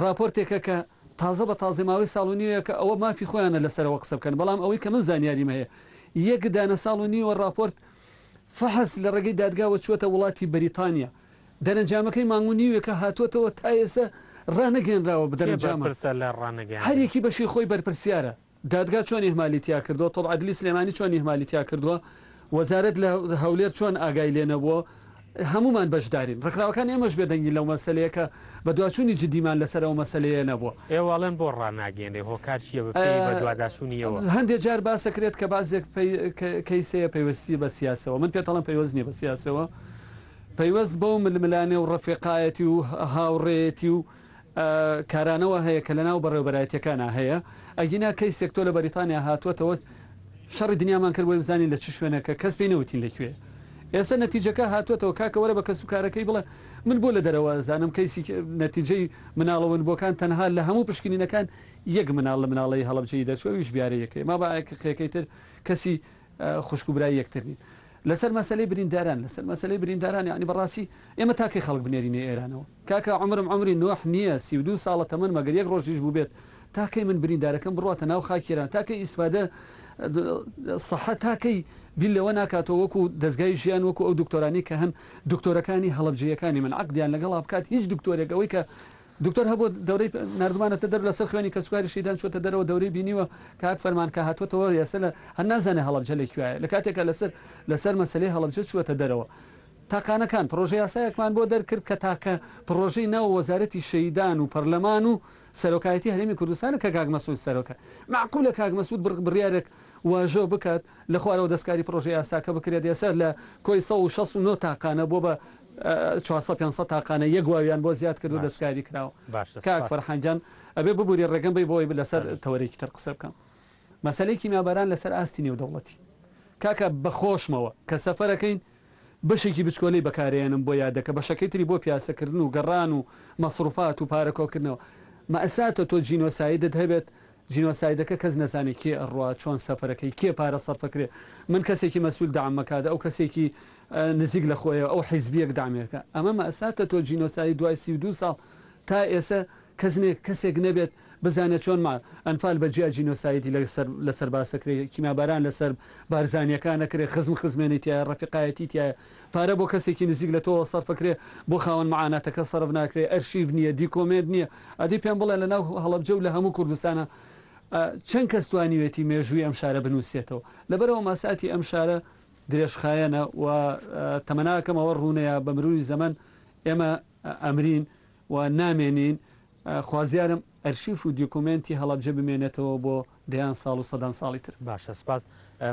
راپۆرتێکە کە تازە بە تازەماوەی ساڵ و نیوەیە کە ئەوە مافی خۆیانە لەسەرەوە قسە بکەن بەڵام ئەوەی کە من زانیاریم هەیە یەک دانە ساڵ و نیوە راپۆرت فەحەس لە ڕێگەی دادگاوە چوەتە وڵاتی بەریتانیا دەرەنجامەکەی مانگ و نیوێکە هاتووەتەوە تا ئێستا ڕانەگەێنراوە بدەرەنجامە هەرێکی بەشی خۆی بەرپرسیارە دادگا چۆن ئیهمالیتیا کردووە تۆڵ عەدلی سلێمانی چۆن ئیهمالیتیا کردووە وەزارەت لە هەولێر چۆن ئاگای لێ نەبووە هەمومان بەشدارین ڕێکخراوەکان ئێمەش بێدەنگی لەو مەسەلەیە کە بە دوچوونی جدیمان لەسەر ئەو مەسەلەیە نەبووە ئێوەڵێن بۆ ڕناگەێنێ هۆکار چیە بە دوواداشوونیەوە هەندێک جار باسەکرێت کە بازێک کەیسەیە پەیوەستی بە سیاسەوە من پێتەڵم پەیوەست نیە بە سیاسەوە پەیوەست بەو ململانێ و ڕەفیقایەتی و هاوڕێتی و کارانەوە هەیە کە لەناو بەڕێوەبەرایەتیەکانە هەیە ئەگینا کەیسێک تۆ لە بەریتانیا هاتووەتەوە شەڕی دنیامان کرد بۆی بزانین لە چ شوێنەکە کەس پێی نەوتین لەکوێ ئێستا نەتیجەکە هاتووەتەوە کاکەوەرە بە کەس و کارەکەی بڵێ من بۆ لە دەرەوە زانم کەیسی نەتیجەی مناڵەوەن بۆکان تەنها لە هەموو پشکنینەکان یەک مناڵ لە مناڵی هەڵبجەی دەچوەویش بیارەیەکەی ما بەقەکەی تر کەسی خوشک و برای یەکترین لەسەر مەسەلەی برینداران لەسەر مەسەلەی برینداران یعنی بەڕاستی ئێمە تاکەی خەڵک بنێرینە ئێرانەوە کاکە عمری نوح نییە 32 ساڵە تەمەن مەگەر یەک ڕۆژیش بوو بێت تاکەی من بریندارەکەم بڕاتە ناو خاکێران تاکەی ئیسفادە سەحە تاکەی بیل لەوە ناکاتەوە وەکو دەستگای ژیان وەکو ئەو دکتۆرانی کە هەن دکتۆرەکانی هەڵبجەیەکانی من عقدیان لەگەڵا بکات هیچ دکتۆرێکەوەی کە دکتۆر هەبوو دەورەی نردمانەتە دەر لەسەر خوێنی کەسوکاری شیدان چۆتە دەرەوە دەورەی بینیوە کاک فەرمان کە هاتوۆتەوە یاسە لە هەر نازانێ هەڵبجە لەکوایە لە کاتێکە لەسەر مەسەلەی هەڵبجە چوەتە دەرەوە تاقانەکان پرۆژه یاسایەکمان بۆ دەرکرد کە تاکە پرۆژەی ناو وەزارەتی شەیدان و پەرلەمان و سەرۆکایەتی هەرێمی کوردستانە کە کاک مەسعود سەرۆکە معقولە کاک مەسعود بڕیارێک واژۆ بکات لە خوارەوە دەستکاری پرۆژه یاساکە بکرێت یاسەر لە کۆی 169 تاقانە بۆ بە 400 تاقانە یەک واویان بۆ زیاد کرد و دەستکاری کراوە کاک فەرحانجان ئەبێ ببووری ڕێگەم بی بۆی لەسەر تەوەرێکی تر قسە بکەم مەسەلەی کیمیاباران لەسەر ئاستی نێودەوڵەتی کاکە بەخۆشمەوە کە سەفەرەکەین بەشێکی بچکۆلەی بەکارێنم بۆ یادەکە بەشەکەی تری بۆ پیاسەکردن و گەڕان و مەسروفات و پارەکۆکردنەوە مەئساتە تۆ جینۆسایدت هەبێت جینۆسایدەکە کەس نەزانێت کێ ئەڕوا چۆن سەفەرەکەی کێ پارە سەرفەکرێ من کەسێکی مەسئول دامەکاتە ئەو کەسێکی نزیک لە خۆیە ئەو حیزبیەک دامێکە ئەمە مەئساتە تۆ جینۆسایی دوای 32 ساڵ تا ئێستا کەسێک نەبێت بزانێت چۆن ئەنفال بەجیا جینۆسایدی لەسەر باسەکرێ کیمیاباران لەسەر بارزانیەکان نەکرێ خزمێنێتیە ڕەفیقایەتی تایە پارە بۆ کەسێکی نزیک لە تۆ سەرفەکرێ بۆ خاوەن معاناتەکە سەرف ناکرێ ئەرشیڤ نییە دیکۆمێد نییە ئەدی پێم بڵێ لە ناو هەڵەبجە و لە هەموو کوردستانە چەند کەس توانیوێتی مێژووی ئەم شارە بنووسێتەوە لەبەرەوە ماساتی ئەم شارە درێژخایەنە و تەمەناکەمەوە ڕوونەیە بە مرۆی زەمن ئێمە ئەمرین و نامێنین خوازیارم ئەرشیف و دیکومنتی هەڵەبجە بمێنێتەوە بۆ دەیان ساڵ و سەدان ساڵی تر باشە سپاس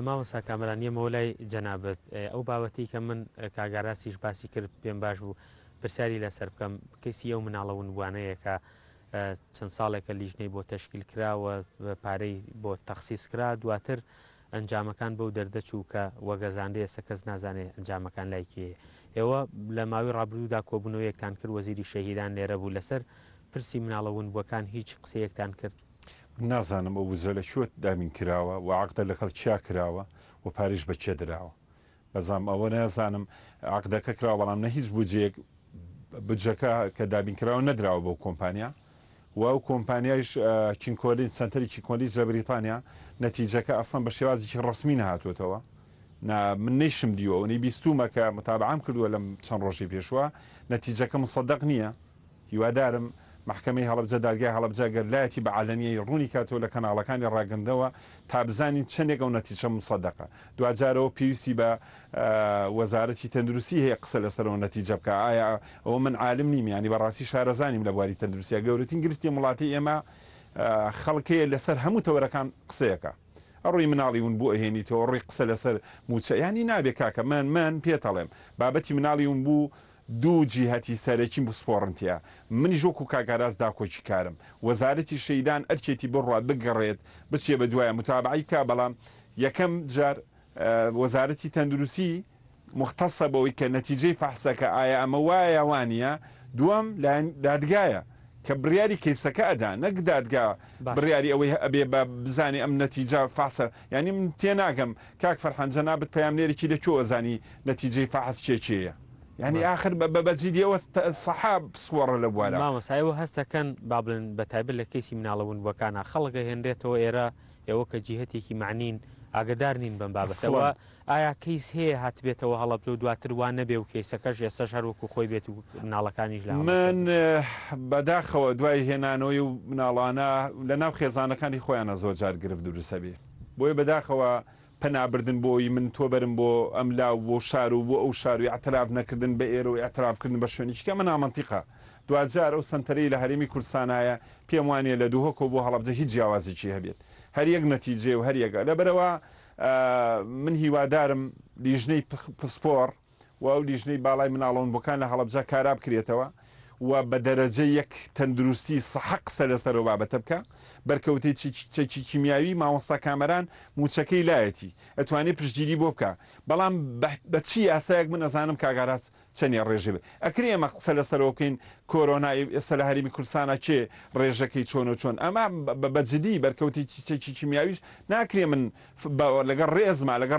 مامۆستا کامەرانیە مەولای جەنابەت ئەو باوەتی کە من کاگاراسیش باسی کرد پێم باش بوو پرسیاری لەسەر بکەم کەسی ئەو مناڵەون بوانەیە کە چەند ساڵێکە لیژنەی بۆ تەشکیل کراوە پارەی بۆ تەخسیس کرا دواتر ئەنجامەکان بەو دەردەچوو کە وەگەزاندەیە سە کەس نازانێ ئەنجامەکان لایکیە ئێوە لە ماوەی ڕابردوودا کۆبوونەوەیەکتان کرد وەزیری شەهیدان لێرە بوو لەسەر پرسی مناڵەون بووەکان هیچ قسەیەکتان کرد نازانم ئەو وزە لە شوت دامین کراوە و عقدە لە خەڵ چیا کراوە و پارێش بەچێ درراوە بەزام ئەوە نازانم عقدەکە کراوە بەڵام نە هیچ بودجێک بجەکە کە دابین کراوە نەدراوە بەو کۆمپانیا و ئەو کۆمپانیایش کینکۆلین سنتەرێکی کۆلیج لە بریتانیا نەتیجەکە ئەسڵان بە شێوازێکی ڕسمی نهاتوێتەوە من نەیشم دیوە نەی بیستومە کە متابعام کردووە لەم چەند ڕۆژی پێشوە نەتیجەکە مصدق نییە هیوادارم محکمەی هەڵەبجە دادگای هەڵەبجە گەر لایەتی بە عەلەنیەی ڕوونی کاتەوە لە کەناڵەکانی ڕاگەندەوە تا بزانین چەندێک ئەو نەتیجە مصدقە دوجارەوە پێویستی بە وەزارەتی تەندروستی هەیە قسە لەسەرەوە نەتیجە بکە ئایا ئەوە من عالم نیم ینی بەڕاستی شارەزانیم لە بواری تەندروستیە گەورەترین گرفتی وڵاتی ئێمە خەڵکەیە لەسەر هەموو تەوەرەکان قسەیەکە ئەڕووی مناڵی ون بۆ ئەهێنیتەوە ڕووی قسە لەسەر موچە ینی نابێت کاکە من پێتەڵێم بابەتی مناڵی ون بوو دوو جیهەتی سەرەکی بسپۆڕنتە منی ژۆک و کاگاراز داکۆچی کارم وەزارەتی شەیدان ئەرچێتی بڕات بگەڕێت بچێ بە دوایە متابعی بکە بەڵام یەکەم جار وەزارەتی تەندروستی مختصە بەوەی کە نەتیجەی فەحسەکە ئایا ئەمە وایە وانە دووەم دادگایە کە بڕیاری کەیسەکە ئەدا نەک دادگا بڕیاری ئەوەی ئەبێ بە بزانانی ئەم نەتیجا فاسە ینی من تێناگەم کاک فەرحەنجە نابێت پەیامنێرێکی لەکوێ زانی نەتیجەی فاحەز چێکێیە ینی آخر بەجددیەوە سەحاب سوەڕە لە بوارە مامۆسایەوە هەستەکەن با بڵێن بە تایبەت لە کەیسی مناڵەبوون بەکانە خەڵکە هێنرێتەوە ئێرە ئێوە کە جیهەتێکی معنین ئاگدار نین بم بابەتەوە ئایا کەیس هەیە هاتبێتەوە هەڵەبجە و دواتر وان نەبێ و کەیسەکەش ئێستاش هەروەکو خۆی بێت و مناڵەکانیش لە من بەداخەوە دوای هێنانەوەی و مناڵانە لە ناو خێزانەکانی خۆیانە زۆر جار گرفت دروستە بێ بۆی بەداخەوە پەنابردن بۆی من تۆ بەرم بۆ ئەم لاو بۆ شار و بۆ ئەو شاروی ئەتراف نەکردن بە ئێرە و ئەترافکردن بە شوێنیچکە من نامەنتیقە دوجار ئەو سنتەرەی لە هەرێمی کوردستانایە پێم وانە لە دووهۆکۆ بۆ هەڵەبجە هیچ جیاوازێکی هەبێت هەر یەک نەتیجێ و هەریەکە لەبەرەوە من هیوادارم لیژنەی پسپۆر و ئەو لیژنەی باڵای مناڵەوەن بۆکان لە هەڵەبجە کارا بکرێتەوە و بە دەرەجە یەک تەندروستی سەحق سەرەسەرەوە بابەتە بکە بەرکەوتەی چەکی کیمیاوی مامۆستا کامەران موچەکەی لایەتی ئەتوانێت پشتگیری بۆ بکە بەڵام بە چی یاسایەک من ئەزانم کاگاراس چەندی ڕێژێ بێت ئەکرێ ئەمە قسە لەسەرەوە بکەین کۆرۆنای ئێستا لە هەرێمی کوردستانە کێ ڕێژەکەی چۆن و چۆن ئەمە بەجددی بەرکەوتی چەکی کیمیاویش ناکرێ من لەگەڵ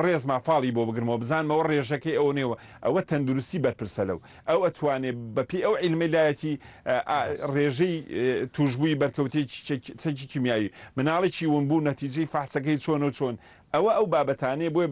ڕێزما فاڵی بۆ بگرمەوە بزانمەوە ڕێژەکەی ئەو نێوە ئەوە تەندروستی بەرپرسە لەو ئەو ئەتوانێت بەپی ئەو عیلمی لایەتی ڕێژەی توشببووی بەرکەوتی چەکی کیمیاوی مناڵێکی ونبوو نەتیجەی فاحسەکەی چۆن و چۆن ئەوە بابەتانەیە بۆی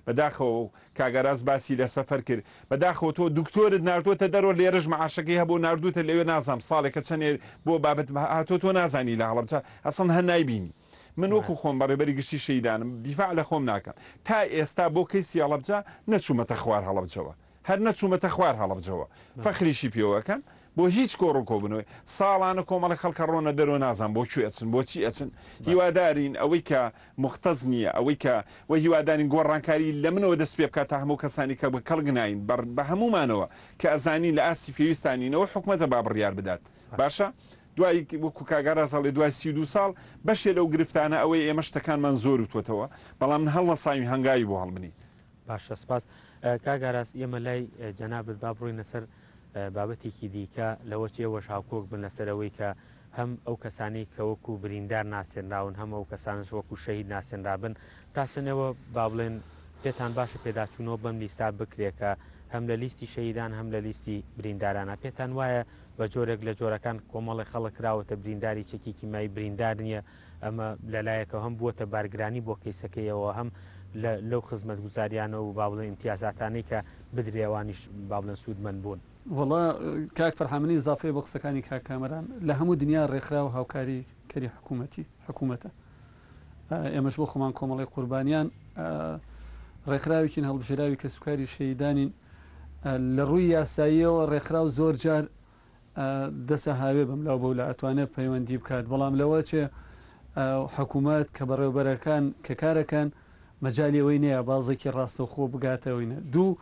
بەداخەوە کاگەراز باسی لە سەفەر کرد بەداخەوە تۆ دکتۆرت نردوتە دەرەوە لێرەش مەعاشەکەی هەبوو نردوتە لەوێ نازام ساڵێکە چەندێ بۆ بابەت هاتۆ تۆ نازانی لە هەڵەبجە ئەسڵ هەر نایبینی من وەکو خۆم بەڕێبەری گشتی شەیدانم دیفاع لە خۆم ناکەم تا ئێستا بۆ کەیسی هەڵەبجە نەچوومەتە خوار هەڵەبجەوە هەر نەچوومەتە خوار هەڵەبجەوە فەخریشی پێوەکەن بۆ هیچ کۆڕۆکۆ بنەوەی ساڵانە کۆمەڵی خەڵکە ڕۆنە دەرەوە نازان بۆ کوێ ئەچن بۆچی ئەچن هیوادارین ئەوەی کە مختەز نییە ئەوەی کە وە هیوادارین گۆڕانکاری لە منەوە دەست پێ بکات تا هەموو کەسانی کە بە کەڵگناین بە هەمومانەوە کە ئەزانی لە ئاسی پێویستانینەوە حکومەتە با بڕیار بدات باشە دوای وەکو کاگارا ساڵی دوای 32 ساڵ بەشێ لەو گرفتانە ئەوەی ئێمە شتەکانمان زۆر وتوتەوە بەڵام من هەڵ نەساوی هەنگاوی بۆ هەڵبنی باشە سپاس کاگاراس ئێمە لای جەنابەت با بڕۆینە سەر بابەتێکی دیکە لەوە چێوەش هاوکۆک بن لەسەرەوەی کە هەم ئەو کەسانی کە وەکو بریندار ناسێنراون هەم ئەو کەسانش وەکو شەهید ناسێنرابن تاسنەوە با بڵێن پێتان باشە پێداچوونەوە بەم لیستا بکرێکە هەم لە لیستی شەهیدان هەم لە لیستی بریندارانە پێتان وایە بە جۆرێک لە جۆرەکان کۆمەڵی خەڵک راوەتە برینداری چەکی کیمیایی بریندار نییە ئەمە لەلایەکەوە هەم بووەتە بارگرانی بۆ کەیسەکەیەوە هەم لەو خزمەت گوزاریانە و با بڵێن امتیازاتانەی کە بدرێوانیش با بڵێن سوودمەند بوون وڵا کاک فەرحامنی زافەیە بۆ قسەکانی کاکامەران لە هەموو دنیا ڕێکخرا و هاوکاری کەری حکوومەتە ئێمەش بۆ خۆمان کۆمەڵی قوربانیان ڕێکخراوێکین هەڵبژێراوی کە سوکاری شەیدانین لە ڕووی یاساییەوە ڕێکخرا و زۆر جار دەسە هاوێ بەم لاو بەو لە ئەتوانێت پەیوەندی بکات بەڵام لەوە چێ حکوومەت کە بەڕێوەبەرەکان کە کارەکەن مەجالیەوەی نییە بازێکی ڕاستەوخۆ بگاتەوەینە دوو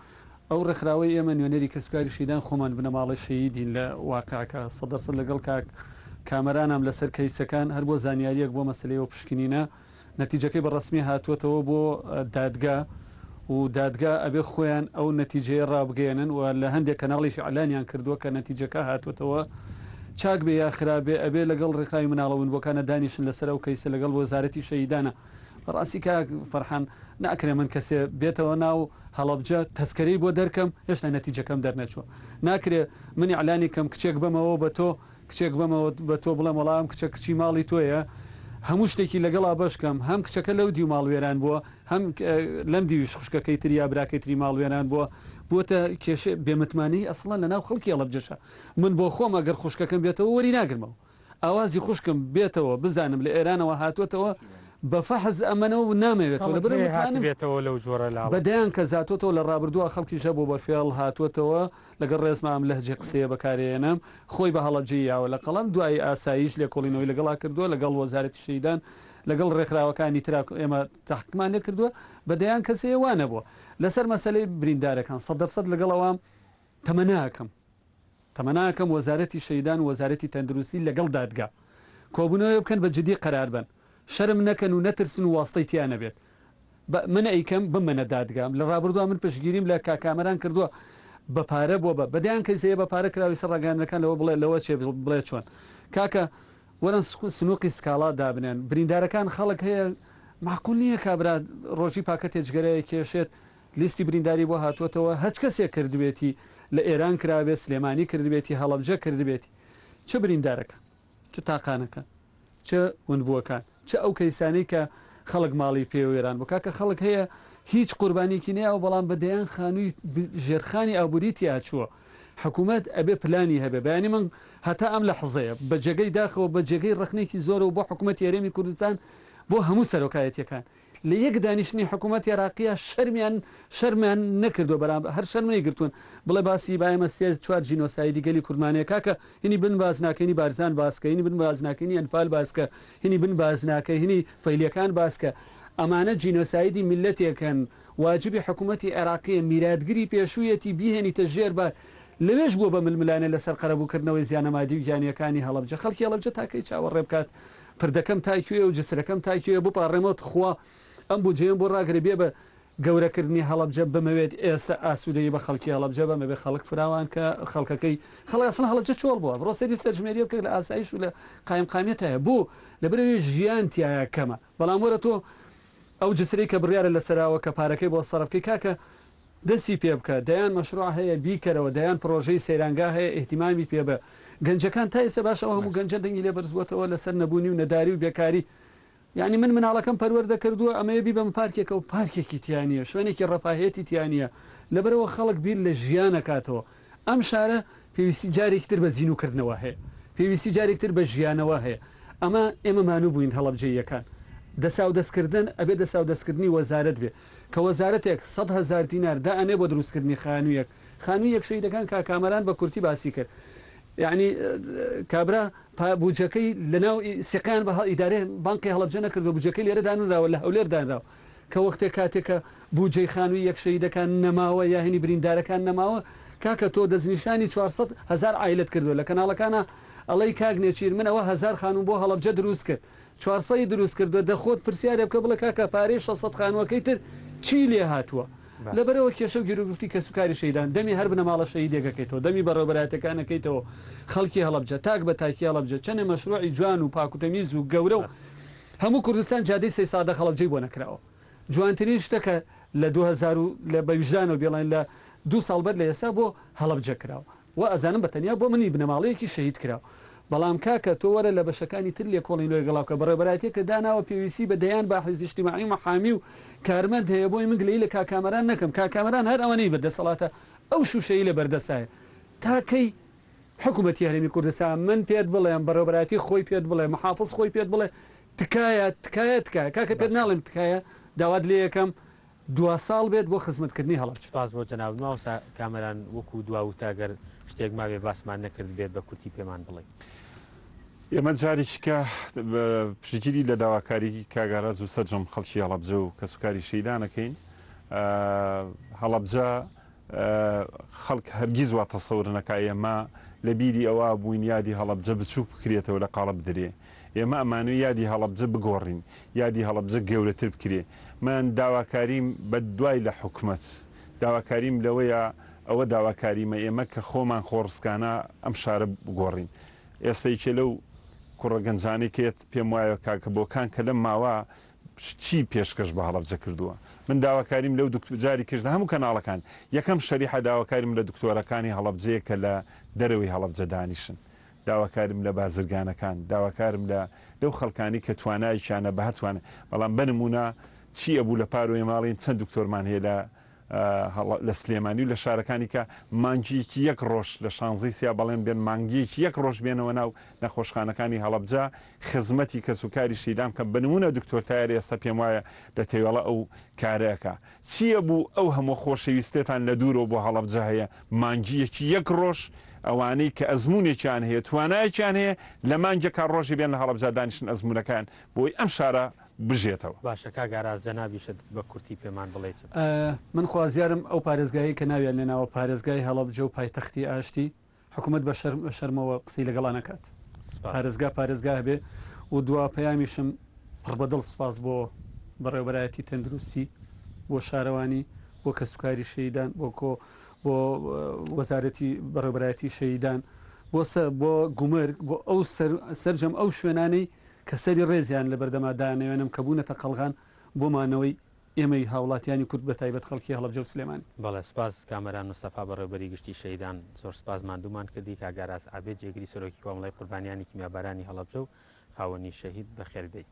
ئەو ڕێکخراوەی ئێمە نوێنەری کە سوکاری شەیدان خۆمان بنەماڵی شەیدین لە واقعکە 100% لەگەڵ کامەرانم لەسەر کەیسەکان هەر بۆ زانیاریەک بۆ مەسلەیەوە پشکنینە نەتیجەکەی بەڕسمی هاتووەتەوە بۆ دادگا و دادگا ئەبێ خۆیان ئەو نەتیجەیە ڕابگەێنن و لە هەندێک کەناڵیش ئەعلانیان کردووە کە نەتیجەکە هاتووەتەوە چاک بێ یا خراپێ ئەبێ لەگەڵ ڕێکخراوی مناڵەون بۆکانە دانیشن لەسەر ئەو کەیسە لەگەڵ وەزارەتی شەیدانە ڕاستی کاک فەرحان ناکرێ من کەسێ بێتەوە ناو هەڵەبجە تەسکەرەی بۆ دەرکەم هێشتا نەتیجەکەم دەرنەچوە ناکرێ منی ئەعلانی کەم کچێک بەمەوە بە تۆ کچێک بەمەوە بە تۆ بڵێم وەڵام کچە کچی ماڵی تۆیە هەموو شتێکی لەگەڵا بەشکەم هەم کچەکە لەو دی ماڵوێران بووە هەم لەم دیویش خوشکەکەی تریا براکەی تری ماڵوێران بووە بۆتە کێشێ بێمتمانی ئەسڵان لە ناو خەڵکی هەڵەبجەشە من بۆ خۆم ئەگەر خوشکەکەم بێتەوە وەری ناگرمەوە ئاوازی خوشکم بێتەوە بزانم لە ئێرانەوە هاتووەتەوە بەفەحز ئەمەنەوە نامەوێتەوە لە بێتەوە لەو جۆرە بەدەیان کە زاتۆتەوە لە ڕابردووە خەڵکی ژە بۆ بەفێڵ هاتووەتەوە لەگەڵ ڕێزمام لەهجێ قسەیە بەکارێنم خۆی بە هەڵەبجەی یاوە لە قەڵم دوای ئاساییش لێ کۆڵینەوەی لەگەڵا کردووە لەگەڵ وەزارەتی شەیدان لەگەڵ ڕێکخراوەکانی ترا ئێمە تحقیقمان لێ کردووە بەدەیان کەسەیە وانە بووە لەسەر مەسەلەی بریندارەکان 100% لەگەڵەوەم تەمەناکەم وەزارەتی شەیدان و وەزارەتی تەندروستی لەگەڵ دادگا کۆبوونەوە بکەن بە جدی قەرار بن شەرم نەکەن و نەترسن و واستەی تیانە بێت من ئەیکەم بمەنە دادگام لە ڕابردووە من پشگیریم لە کاکامەران کردووە بە پارە بۆ بەدەیان کەسەیە بە پارە کراوی سەر ڕاگەاندنەکان لەوە بڵێ لەوە چێ بڵێ چۆن کاکە وەرن سنووقی سکاڵا دابنێن بریندارەکان خەڵک هەیە معقول نییە کابرا ڕۆژی پاکە تێجگەرەیە کێشێت لیستی برینداری بۆ هاتووەتەوە هەچ کەسێک کردوێتی لە ئێران کراوێت سلێمانی کردبێتی هەڵەبجە کردبێتی چه بریندارەکە چه تاقانەکە چه وندبووەکان چه ئەو کەیسانەی کە خەڵک ماڵی پێوێران بۆ کاکە خەڵک هەیە هیچ قوربانێکی نییە و بەڵام بەدەیان خانووی ژێرخانی ئابووریتی هاچووە حکوومەت ئەبێ پلانی هەبێ بەیانی من هەتا ئەم لە حزەیە بە جێگەی داخەوە بە جێگەی ڕخنێکی زۆرە و بۆ حکوومەت یاریێمی کوردستان بۆ هەموو سەرۆکایەتیەکان لە یەک دانیشتنی حکوومەت عێراقیە شەرمیان نەکردو بەرامبەر هەر شەرمەی گرتوون بڵێ باسی باەمە سێ چوار جینۆسایدی گەلی کورمانەیە کاکە هینی بن بازناکەینی بارزان باسکە هینی بن بازناکەینی ئەنفال باسکە هینی بن بازناکە هینی فەیلیەکان باسکە ئەمانە جینۆسایدی میلەتێکن واجبی حکوومەتی عێراقیە میراتگیری پێشوویەتی بیهێنیتە ژێر بار لەوێش بووە بە ململانە لەسەر قەرەبووکردنەوەی زیانەمادی و گیانیەکانی هەڵەبجە خەڵکی هەڵەبجە تاکەی چاوەڕێ بکات پردەکەم تاکوێ و جسرەکەم تاکوێ بۆ پاڕێمەوە خوا ئەم بجێم بۆ ڕاگرێ بێ بە گەورەکردنی هەڵەبجە بمەوێت ئێستا ئاسوودەی بە خەڵکی هەڵەبجە بەمە بێ خەڵک فراوان کە خەڵکەکەی خەڵاسن هەڵەبجە چۆڵ بووە ڕۆسەری سەرژمێری بکە لە ئاسایش و لە قایمقامێت هەیە بوو لەبەرەوەی ژیانتیایە کەمە بەڵام وەرە تۆ ئەو جسری کە بڕیارە لەسەراوە کە پارەکەی بۆ سەرفکەی کاکە دەستی پێ بکە دەیان مەشروع هەیە بیکەرەوە دەیان پرۆژەی سەیرانگا هەیە ئێحتیمامی پێ بە گەنجەکان تا ئێستا باشەوە هەموو گەنجە دەنگی لێ بەرزبووەتەوە لەسەر نەبوونی و نەداری و بێکاری یعنی من مناڵەکەم پەروەردە کردووە ئەمەیە بی بەم پارکێکە و پارکێکی تیانە شوێنێکی ڕەفاهێتی تیانە لەبەرەوە خەڵک بیر لە ژیانەکاتەوە ئەم شارە پێویستی جارێکتر بە زیینوکردنەوە هەیە پێویستی جارێکتر بە ژیانەوە هەیە ئەمە ئێمە مانوو بووین هەڵەبجەیەکان دەسا و دەستکردن ئەبێ دەسا و دەستکردنی وەزارەت بێ کە وەزارەتێک 100,000 دینار دا ئەنێ بۆ دروستکردنی خانوویەک شەیدەکان کاکامەران بە کورتی باسی کرد یعنی کابرا بوجەکەی لەناو سیقیان بە ئیدارێ بانقی هەڵەبجە نەکردو بوجەکەی لێرە دانراوە لە هەولێر دانراوە کە وەختێک کاتێکە بوجەی خانووی یەک شەیدەکان نەماوە یاهێنی بریندارەکان نەماوە کاکە تۆ دەستنیشانی 400,000 عیلت کردو لە کەناڵەکانە ئەڵەی کاگنێچیر منەوە 1000 خانوو بۆ هەڵەبجە دروست کرد 400 دروست کردو دەخۆت پرسیارە بکە بڵێ کاکە پارەی 600 خانووەکەی تر چی لێ هاتووە لەبەرەوە کێشە و گیرروفتی کەسوکاری شەیدان دەمی هەر بنەماڵە شەیدێکەکەیتەوە دەمی بەڕێوەبەراتەکانەکەیتەوە خەڵکی هەڵەبجە تاک بە تاکی هەڵەبجە چەنێ مەشروعی جوان و پاکوتەمیز و گەورە و هەموو کوردستان جادەی سەی سادە هەڵەبجەی بۆ نەکراوە جوانترین شتەکە لە 2000 لە بەویژدانەوە بێڵێن لە 2 ساڵ بەر لە ئێستا بۆ هەڵەبجە کراوە و ئەزانم بەتەنیا بۆ منی بنەماڵەیەکی شەهید کراوە بەڵام کاکە تۆ وەرە لە بەشەکانی تر لێ کۆڵی لۆی گەڵاوکە بەڕێبەراتێکە داناوە پێویستی بە دەیان با حیزب اجتماعی و محامی و کارمەند هەیە بۆی من گلەی لە کاکامەران نەکەم کاکامەران هەر ئەوەنەی بەردەسەڵاتە ئەو شوشەی لە بەردەسایە تاکەی حکوومەتی هەرێمی کوردستان من پێت بڵێم بەڕێبەراتی خۆی پێت بڵێ محافظ خۆی پێت بڵێ تکایە کاکە پێت ناڵێم تکایە داوات لێ یەکەم 2 ساڵ بێت بۆ خزمەتکردنی هەڵەبجە سپاس بۆ جەناب ماوسا کامەران وەکو دواوتاگەر شتێک ماوێ باسمان نەکرد بێت بە کورتی پێمان بڵێ ئێمە جارێکیکە پشتگیری لە داواکاری کاگاراز و سەرجەم خەڵکی هەڵەبجە و کەسوکاری شەیدانەکەین هەڵەبجە خەڵک هەرگیز وا تەسەور نەکا ئێمە لە بیری ئەوە بوونیادی هەڵەبجە بچوو بکرێتەوە لە قاڵب درێ ئێمە ئەمانوی یادی هەڵەبجە بگۆڕین یادی هەڵەبجە گەورەتر بکرێ من داواکاریم بە دوای لە حکوومەت داواکاریم لەوەیە ئەوە داواکاریمە ئێمە کە خۆمان خۆڕسکانە ئەم شارە بگۆڕین ئێستایکە لەو کوڕە گەنجانێکێت پێم وایە کاکە بۆکان کە لەم ماوە چی پێشکەش بە هەڵەبجە کردووە من داواکاریم لەو جاری کردن هەموو کەناڵەکان یەکەم شەریحە داواکاریم لە دکتۆرەکانی هەڵەبجەیە کە لە دەرەوەی هەڵەبجە دانیشن داواکارم لە بازرگانەکان داواکارم لەو خەڵکانی کە توانایشانە بە هەتوانە بەڵام بنمونە چی ئەبوو لە پارۆی ماڵین چەند دکتۆرمان هەیە لە سلێمانی و لە شارەکانی کە مانگیەکی یەک ڕۆژ لە شانزەی سیا بەڵێن بێن مانگیەکی یەک ڕۆژ بێنەوە ناو نەخۆشخانەکانی هەڵەبجە خزمەتی کەسوکاری شیدام کە بنمونە دکتۆر تایار ئێستا پێم وایە لە تێوەڵە ئەو کارەکە چییە بوو ئەو هەموو خۆشەویستێتان لە دوورەوە بۆ هەڵەبجە هەیە مانگیەکی یەک ڕۆژ ئەوانەی کە ئەزمونێکیان هەیە توانایەکیان هەیە لە مانگێکا ڕۆژی بێن لە هەڵەبجە دانیشن ئەزمونەکان بۆی ئەم شارە بژێتەوە باشە کاگاراز جەنابیشت بە کورتی پێمان بڵێت من خوازیارم ئەو پارێزگایی کە ناویان لێناوە پارێزگای هەڵەبجە و پایتەختی ئاشتی حکوومەت بە شەرمەوە قسەی لەگەڵا نەکات پارێزگا هەبێ و دوا پەیامیشم پڕبەدڵ سپاس بۆ بەڕێوەبەرایەتی تەندروستی بۆ شارەوانی بۆ کەسوکاری شەیدان بۆ وەزارەتی بەڕێوەبەرایەتی شەهیدان بۆ گومرگ بۆ ئەو سەرجەم ئەو شوێنانەی کە سەری ڕێزیان لە بەردەمادانەوێنم کە بوونەتە قەڵغان بۆمانەوەی ئێمەی هاوڵاتیانی کورد بە تایبەت خەڵکی هەڵەبجە و سلێمانی. بەڵێ سپاس کامەران مستەفا بەڕێوەبەری گشتی شەهیدان زۆر سپاس ماندوومان کردی کاگاراز عابێد جێگری سەرۆکی کۆمەڵی قوربانیانی کیمیابارانی هەڵەبجە و خاوەنی شەهید بەخێربێت.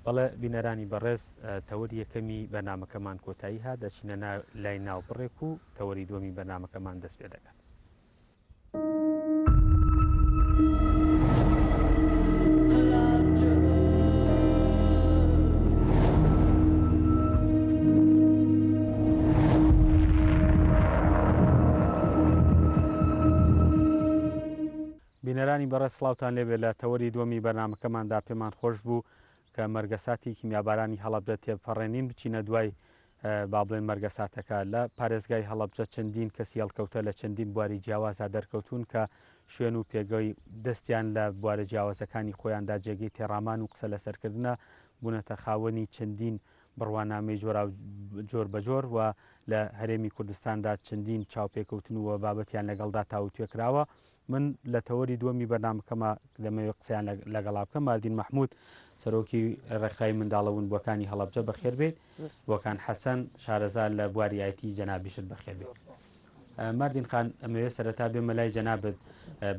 بەڵێ بینەرانی بەڕێز تەوەری یەکەمی بەرنامەکەمان کۆتایی ها دەچینە لای ناو بڕێک و تەوەری دووەمی بەرنامەکەمان دەست پێ دەکات. بینەرانی بەڕێز سڵاوتان لێبێت لە تەوەری دووەمی بەرنامەکەماندا پێمان خۆش بوو کە مەرگەساتی کیمیابارانی هەڵەبجە تێپەڕێنین بچینە دوای با بڵێن مەرگەساتەکە لە پارێزگای هەڵەبجە چەندین کەسی هەڵکەوتە لە چەندین بواری جیاوازا دەرکەوتون کە شوێن و پێگەی دەستیان لە بوارە جیاوازەکانی خۆیاندا جێگەی تێڕامان و قسە لەسەرکردنە بوونەتە خاوەنی چەندین بڕوانامەی جۆر بە جۆر و لە هەرێمی کوردستاندا چەندین چاوپێکەوتن و بابەتیان لەگەڵدا تاوتوێکراوە. من لە تەوەری دووەمی بەرنامەکەمە دەمەوێت قسەیان لەگەڵا بکەم. مالدین مەحموود سەرۆکی ڕێکخراوی منداڵەوون بۆکانی هەڵەبجە بەخێربێت، بۆکان حەسەن شارەزار لە بواریایەتی جەنابیشت بەخێربێت. ماردین خان ئەمەوێت سەرەتا بێمە لای جەنابەت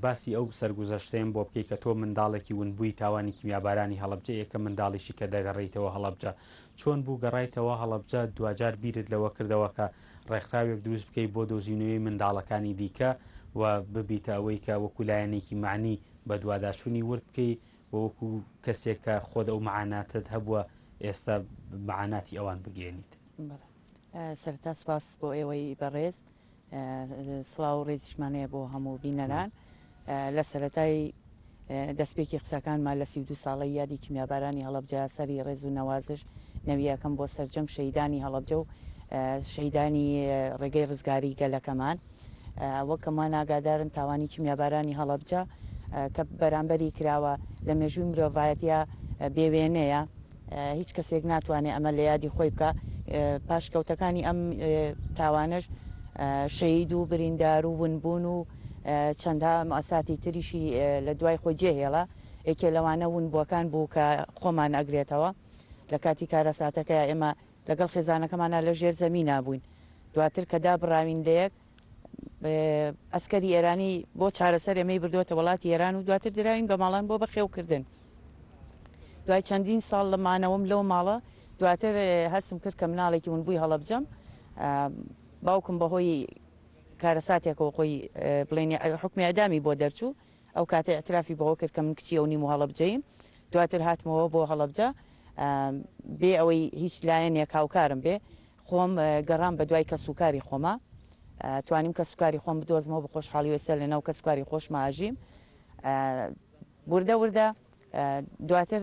باسی ئەو سەرگوزەشتەیەم بۆ بکەی کە تۆ منداڵێکی ونبووی تاوانی کیمیابارانی هەڵەبجە یەکە منداڵیشی کە دەگەڕێیتەوە هەڵەبجە چۆن بوو گەڕایتەوە هەڵەبجە دوجار بیرت لەوە کردەوە کە ڕێکخراوێک دروست بکەیت بۆ دۆزینەوەی منداڵەکانی دیکە و ببیتە ئەوەی کە وەکولایەنێکی معنی بە دوواداشوونی ورد بکەی وەکو کەسێک کە خۆت ئەو معاناتت هەبووە ئێستا معاناتی ئەوان بگەێنیت. سەرتا سپاس بۆ ئێوەی بەڕێز سڵاو و ڕێزیشمانەیە بۆ هەموو بینەران. لە سەرەتای دەستپێکی قسەکانمان لە 32 ساڵی یادی کیمیابارانی هەڵەبجە سەری ڕێز و نەوازش نەویەکەم بۆ سەرجەم شەهیدانی هەڵەبجە و شەهیدانی ڕێگەی ڕزگاری گەلەکەمان وەکەمان ئاگادارن تاوانی کیمیابارانی هەڵەبجە کە بەرامبەری کراوە لە مێژووی مرۆڤایەتیە بێوێنەیە هیچ کەسێک ناتوانێت ئەمە لە یادی خۆی بکە. پاشکەوتەکانی ئەم تاوانش شەهید و بریندار و ونبوون و چەندها مەساتی تریشی لە دوای خۆی جێهێڵە یەکێ لەوانە ونبووەکان بوو کە خۆمان ئەگرێتەوە لە کاتی کارەساتەکە ئێمە لەگەڵ خێزانەکەمانە لە ژێر زەمی نابووین. دواتر کە دابڕاوین لەیەک ئەسکەری ئێرانی بۆ چارەسەر ئێمەی بردووەتە وڵاتی ئێران و دواتر دراوین بە ماڵان بۆ بەخێوکردن. دوای چەندین ساڵ لە مانەوەم لەو ماڵە دواتر هەستم کرد کە مناڵێکی ونبووی هەڵەبجەم. باوکم بەهۆی کارەساتێکەوە خۆی بڵێن حکمی ئەدامی بۆ دەرچوو ئەو کاتە ئەترافی بەهۆ کرد کە من کچی ئەو نیم و هەڵەبجەیم. دواتر هاتمەوە بۆ هەڵەبجە بێ ئەوەی هیچ لایەنێک هاوکارم بێ خۆم گەڕام بە دوای کە سوکاری خۆمە توانیم کە سوکاری خۆم بدۆزمەوە بە خۆشحاڵی وێستا لەناو کە سوکاری خۆشمە ئاژیم. وردە وردە دواتر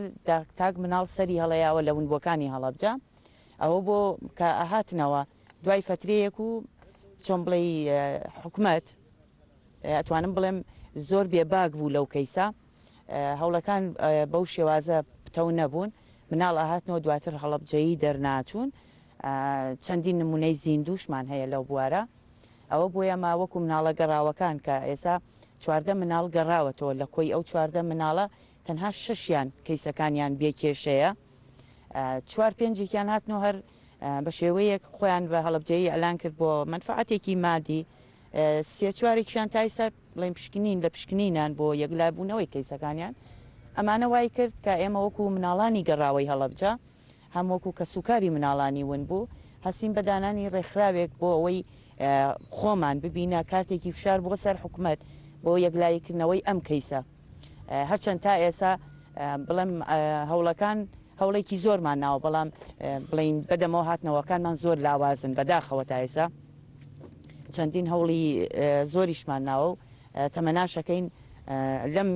تاک مناڵ سەری هەڵەیاوە لە ونبووەکانی هەڵەبجە ئەوە بۆ کە ئاهاتنەوە دوای فترەیەک و چۆن بڵێ حکومەت ئەتوانم بڵێم زۆر بێباک بوو لەو کەیسا هەوڵەکان بەو شێوازە پتەو نەبوون مناڵ ئاهاتنەوە دواتر هەڵەبجەیی دەرناچوون. چەندین نمونەی زیندووشمان هەیە لەو بوارە ئەوە بۆیە ماوەکو مناڵە گەڕاوەکان کە ئێستا 14 مناڵ گەڕاوەتەوە لە کۆی ئەو 14 مناڵە تەنها 6یان کەیسەکانیان بێکێشەیە 4-5یان هاتنەوە هەر بە شێوەیەک خۆیان بە هەڵەبجەیی ئەلان کرد بۆ منفعاتێکی مادی 3-4ێکیان تایسا بڵێن پشکنین لە پشکنینان بۆ یەکلابوونەوەی کەیسەکانیان ئەمانە وای کرد کە ئێمە وەکو مناڵانی گەڕاوەی هەڵەبجە هەم وەکو کە سوکاری مناڵانی ون بوو هەسین بەدانانی ڕێکخراوێک بۆ ئەوەی خۆمان ببینە کاتێکی فشار بۆ سەر حکوومەت بۆ یەکلاییکردنەوەی ئەم کەیسە هەرچەند تا ئێسا بڵێم هەوڵەکان هەوڵێکی زۆرمان ناوە بەڵام بڵین بەدەمەوە هاتنەوەکانمان زۆر لاوازن بەداخەوە تا ئێسا چەندین هەوڵی زۆریشمان ناوە و تەمەناشەکەین لەم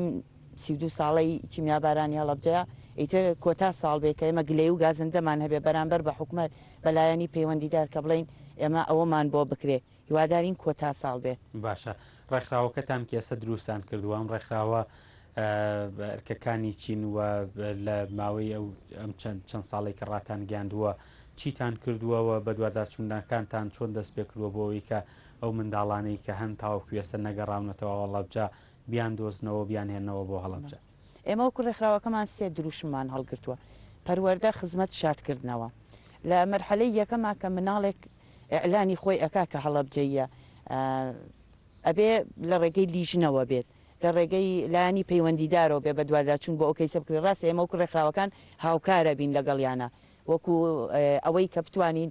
32 ساڵی کیمیابارانی هەڵەبجەیە ئیتر کۆتا ساڵ بێ کە ئێمە گلەی و گازندەمان هەبێ بەرامبەر بە حکوومەت بەلایەنی پەیوەندیدار کە بڵین ئێمە ئەوەمان بۆ بکرێ هیوادارین کۆتا ساڵ بێ. باشە ڕێکخراوەکەتان کێسە دروستان کردووە ئەم ڕێکخراوە ئەرکەکانی چین وە لە ماوەی ئەو ئەم چەند ساڵێک کە ڕاتان گیاندووە چیتان کردووەوە بە دووادارچوونەکانتان چۆن دەست پێ کردووە بۆەوەی کە ئەو منداڵانەی کە هەن تاوە کوێستە نەگەڕاونەتەوە هەڵەبجە بیان دۆزنەوە بیان هێنەوە بۆ هەڵەبجە. ئێمە وەکو ڕێکخراوەکەمان سێ دروشممان هەڵگرتووە. پەروەردە خزمەت شادکردنەوە لە مەرحەلەی یەکەما کە مناڵێک ئەعلانی خۆی ئەکا کە هەڵەبجەیە ئەبێ لە ڕێگەی لیژنەوە بێت، لە ڕێگەی لایانی پەیوەندیدارەوە بێ بە دوواداچوون بۆ ئەوکەی سەبکرێ ڕاستە ئێمە وەکو ڕێکخراوەکان هاوکارە بین لەگەڵیانە وەکو ئەوەی کە بتوانین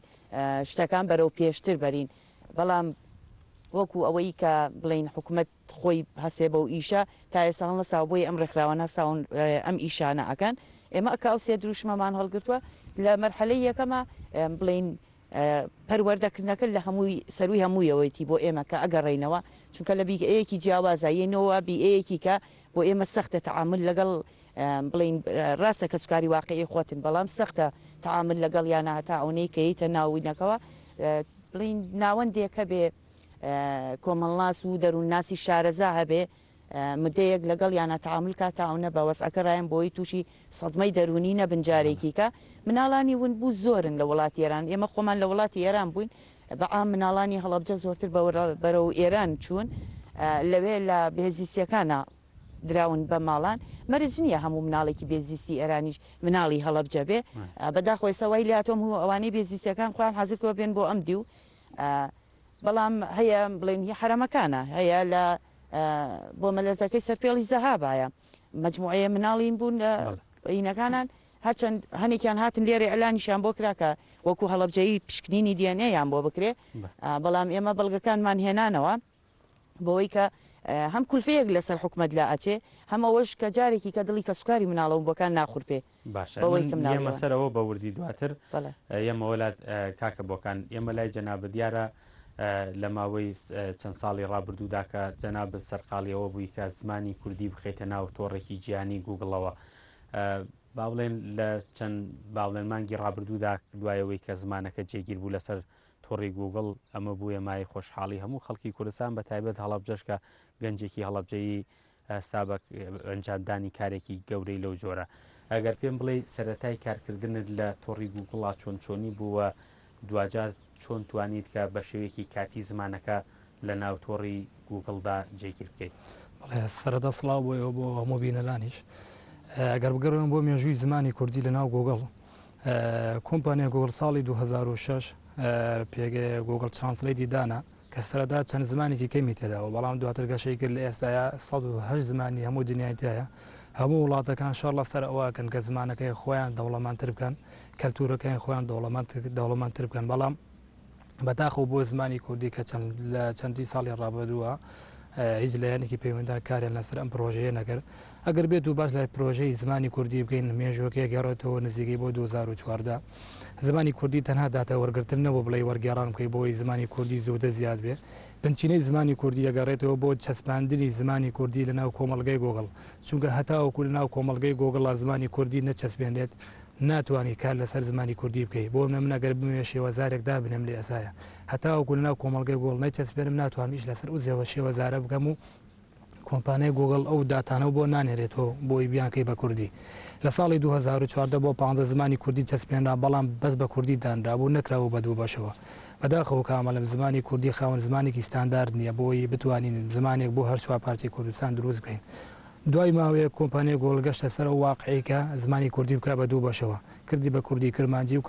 شتەکان بەرەو پێشتر بەرین، بەڵام وەکو ئەوەی کە بڵین حکوومەت خۆی هەسێ بە و ئیشە تا ئێستا هەڵنەساوە بۆی ئەم ڕێکخراوە نەساون ئەم ئیشانە ئەکەن. ئێمە ئەو سێ دروشمەمان هەڵگرتووە لە مەرحەلەی یەکەمە بڵین پەروەردەکردنەکە لە هەمووی سەروی هەموویەوەیتی بۆ ئێمە کە ئەگەڕێنەوە، چونکە لە بیئەیەکی جیاوازایەنەوە بیئەیەکی کە بۆ ئێمە سەختە تەعامل لەگەڵ بڵین ڕاستە کە سوکاری واقعی خۆتن، بەڵام سەختە تەعامل لەگەڵ یانە هەتا ئەوەی کە هیتە ناوینەکەەوە بڵین ناوەندێکە بێ کۆمەڵناس و دەروونناسی شارەزا هەبێ مدەیەک لەگەڵ یانە تەعامل کاتاونە بە وەسعەکەڕایەن بۆی تووشی سەدمەی دەرونی نەبنجارێکی کە مناڵانی ون بوو زۆرن لە وڵاتی ئێران. ئێمە خۆمان لە وڵاتی ئێران بووین بەعام مناڵانی هەڵەبجە زۆرتر بەرەو ئێران چوون لەوێ لە بێزیستیەکانە دراون بە ماڵان مەرج نییە هەموو مناڵێکی بێزیستی ئێرانیش مناڵی هەڵەبجە بێ بەداخۆی سەوای لاتۆم و ئەوانەی بێزیستیەکان خوان حەزرکەوە بێن بۆ ئەم دی و بەڵام هەیە بڵێن حرەمەکانە هەیە لە بۆ مەلەرزەکەی سەرپێڵی زەهابایە مجموعەیە مناڵین بوون عینەکانان هەرچەند هەنێکیان هاتن لێرە ئەلانیشان بۆ کراکە وەکو هەڵەبجەیی پشکنینی دیێنەیان بۆ بکرێ، بەڵام ئێمە بەڵگەکانمان هێنانەوە بۆەوەی کە هەم کولفەیەک لەسەر حکومت لا ئەچێ هەمەوەش کە جارێکی کە دڵی کە سوکاری مناڵەوە بۆکان ناخور پێ. ئێمە سەرەوە بە وردی دواتر ئێمە وڵات کاکە بۆکان ئێمە لای جەنابە دیارە لە ماوەی چەند ساڵی ڕابردوودا کە جەنابەت سەرقاڵیەوە بووی کە زمانی کوردی بخێتە ناو تۆڕێکی گیانی گوگڵەوە با بڵێن لە چەند باڵێن مانگی ڕابردوودا دوایەوەی کە زمانەکە جێگیر بوو لەسەر تۆڕی گوگڵ ئەمە بووە مای خۆشحاڵی هەموو خەڵکی کوردستان بە تایبەت هەڵەبجەش کە گەنجێکی هەڵەبجەیی سابق ئەنجامدانی کارێکی گەورەی لەو جۆرە. ئەگەر پێم بڵێ سەرەتای کارکردنت لە تۆڕی گوگڵا چۆن چۆنی بووە دوجار چۆن توانیت کە بە شێوەیەکی کاتی زمانەکە لە ناو تۆڕی گوگڵدا جێگیر بکەیت؟ سەرەتا سڵاو بۆ بۆ هەموو بینەلانیش ئەگەر بگەڕێن بۆ مێژووی زمانی کوردی لە ناو گوگڵ کۆمپانیا گوگڵ ساڵی 2006 پێگە گوگڵ ترانسلیتی دانا کە سەرەتا چەند زمانێکی کەمی تێداوە، بەڵام دواتر گەشەی کرد لە ئێستاە 108 زمانی هەموو دنیای تایە هەموو وڵاتەکان شەڕ سەر ئەوواکەن کە زمانەکەی خۆیان دەوڵەمانتر بکەن کەلتورەکەیان خۆیان دەوڵەمانتر بکەن، بەڵام بەداخەوە بۆ زمانی کوردی کە لە چەندی ساڵی ڕابردووە هیچ لایەنێکی پەیوەنددار کاریان لەسەر ئەم پرۆژەیە نەکرد. ئەگەر بێت و باش لای پرۆژەی زمانی کوردی بکەین مێژوەکەی گەڕێتەوە نزیکەی بۆ 2014 زمانی کوردی تەنها داتە وەرگرتن نەبوو بڵێ وەرگێڕان بکەی بۆی زمانی کوردی زودە زیاد بێ، بنچینەی زمانی کوردی ئەگەڕێتەوە بۆ چەسپاندنی زمانی کوردی لە ناو کۆمەڵگەی گۆگڵ، چونکە هەتاوەکو لە ناو کۆمەڵگەی گۆگڵ زمانی کوردی نەچەسپێنێت ناتوانانی کار لەسەر زمانی کوردی بکەیت. بۆ منەگەر بمێ شێوەزارێک دابنم لێ ئەسایە هەتاوەکو لە ناو کۆمەڵگەی گۆڵ نەچەسپێنم ناتوانیش لەسەر ئوزێەوە شێوەزارە بکەم و کۆمپانیای گوگڵ ئەو داتانە بۆ نانێرێتەوە بۆی بیانکەی بە کوردی. لە ساڵی 2014 بۆ 15 زمانی کوردی چەسپێنرا، بەڵام بەس بە کوردی دانرابوو نەکراوە بە دوو بەشەوە. بەداخەوە کامەڵم زمانی کوردی خاوەن زمانێکی ستاندارد نییە بۆی بتوانین زمانێک بۆ هەر چوار پارچەی کوردستان دروست بکەین. دوای ماوەیە کۆمپانیای گۆڵ گەشتە سەر واقعیکە زمانی کوردی بکە بە دوو بەشەوە، کردی بە کوردی کرمانجی و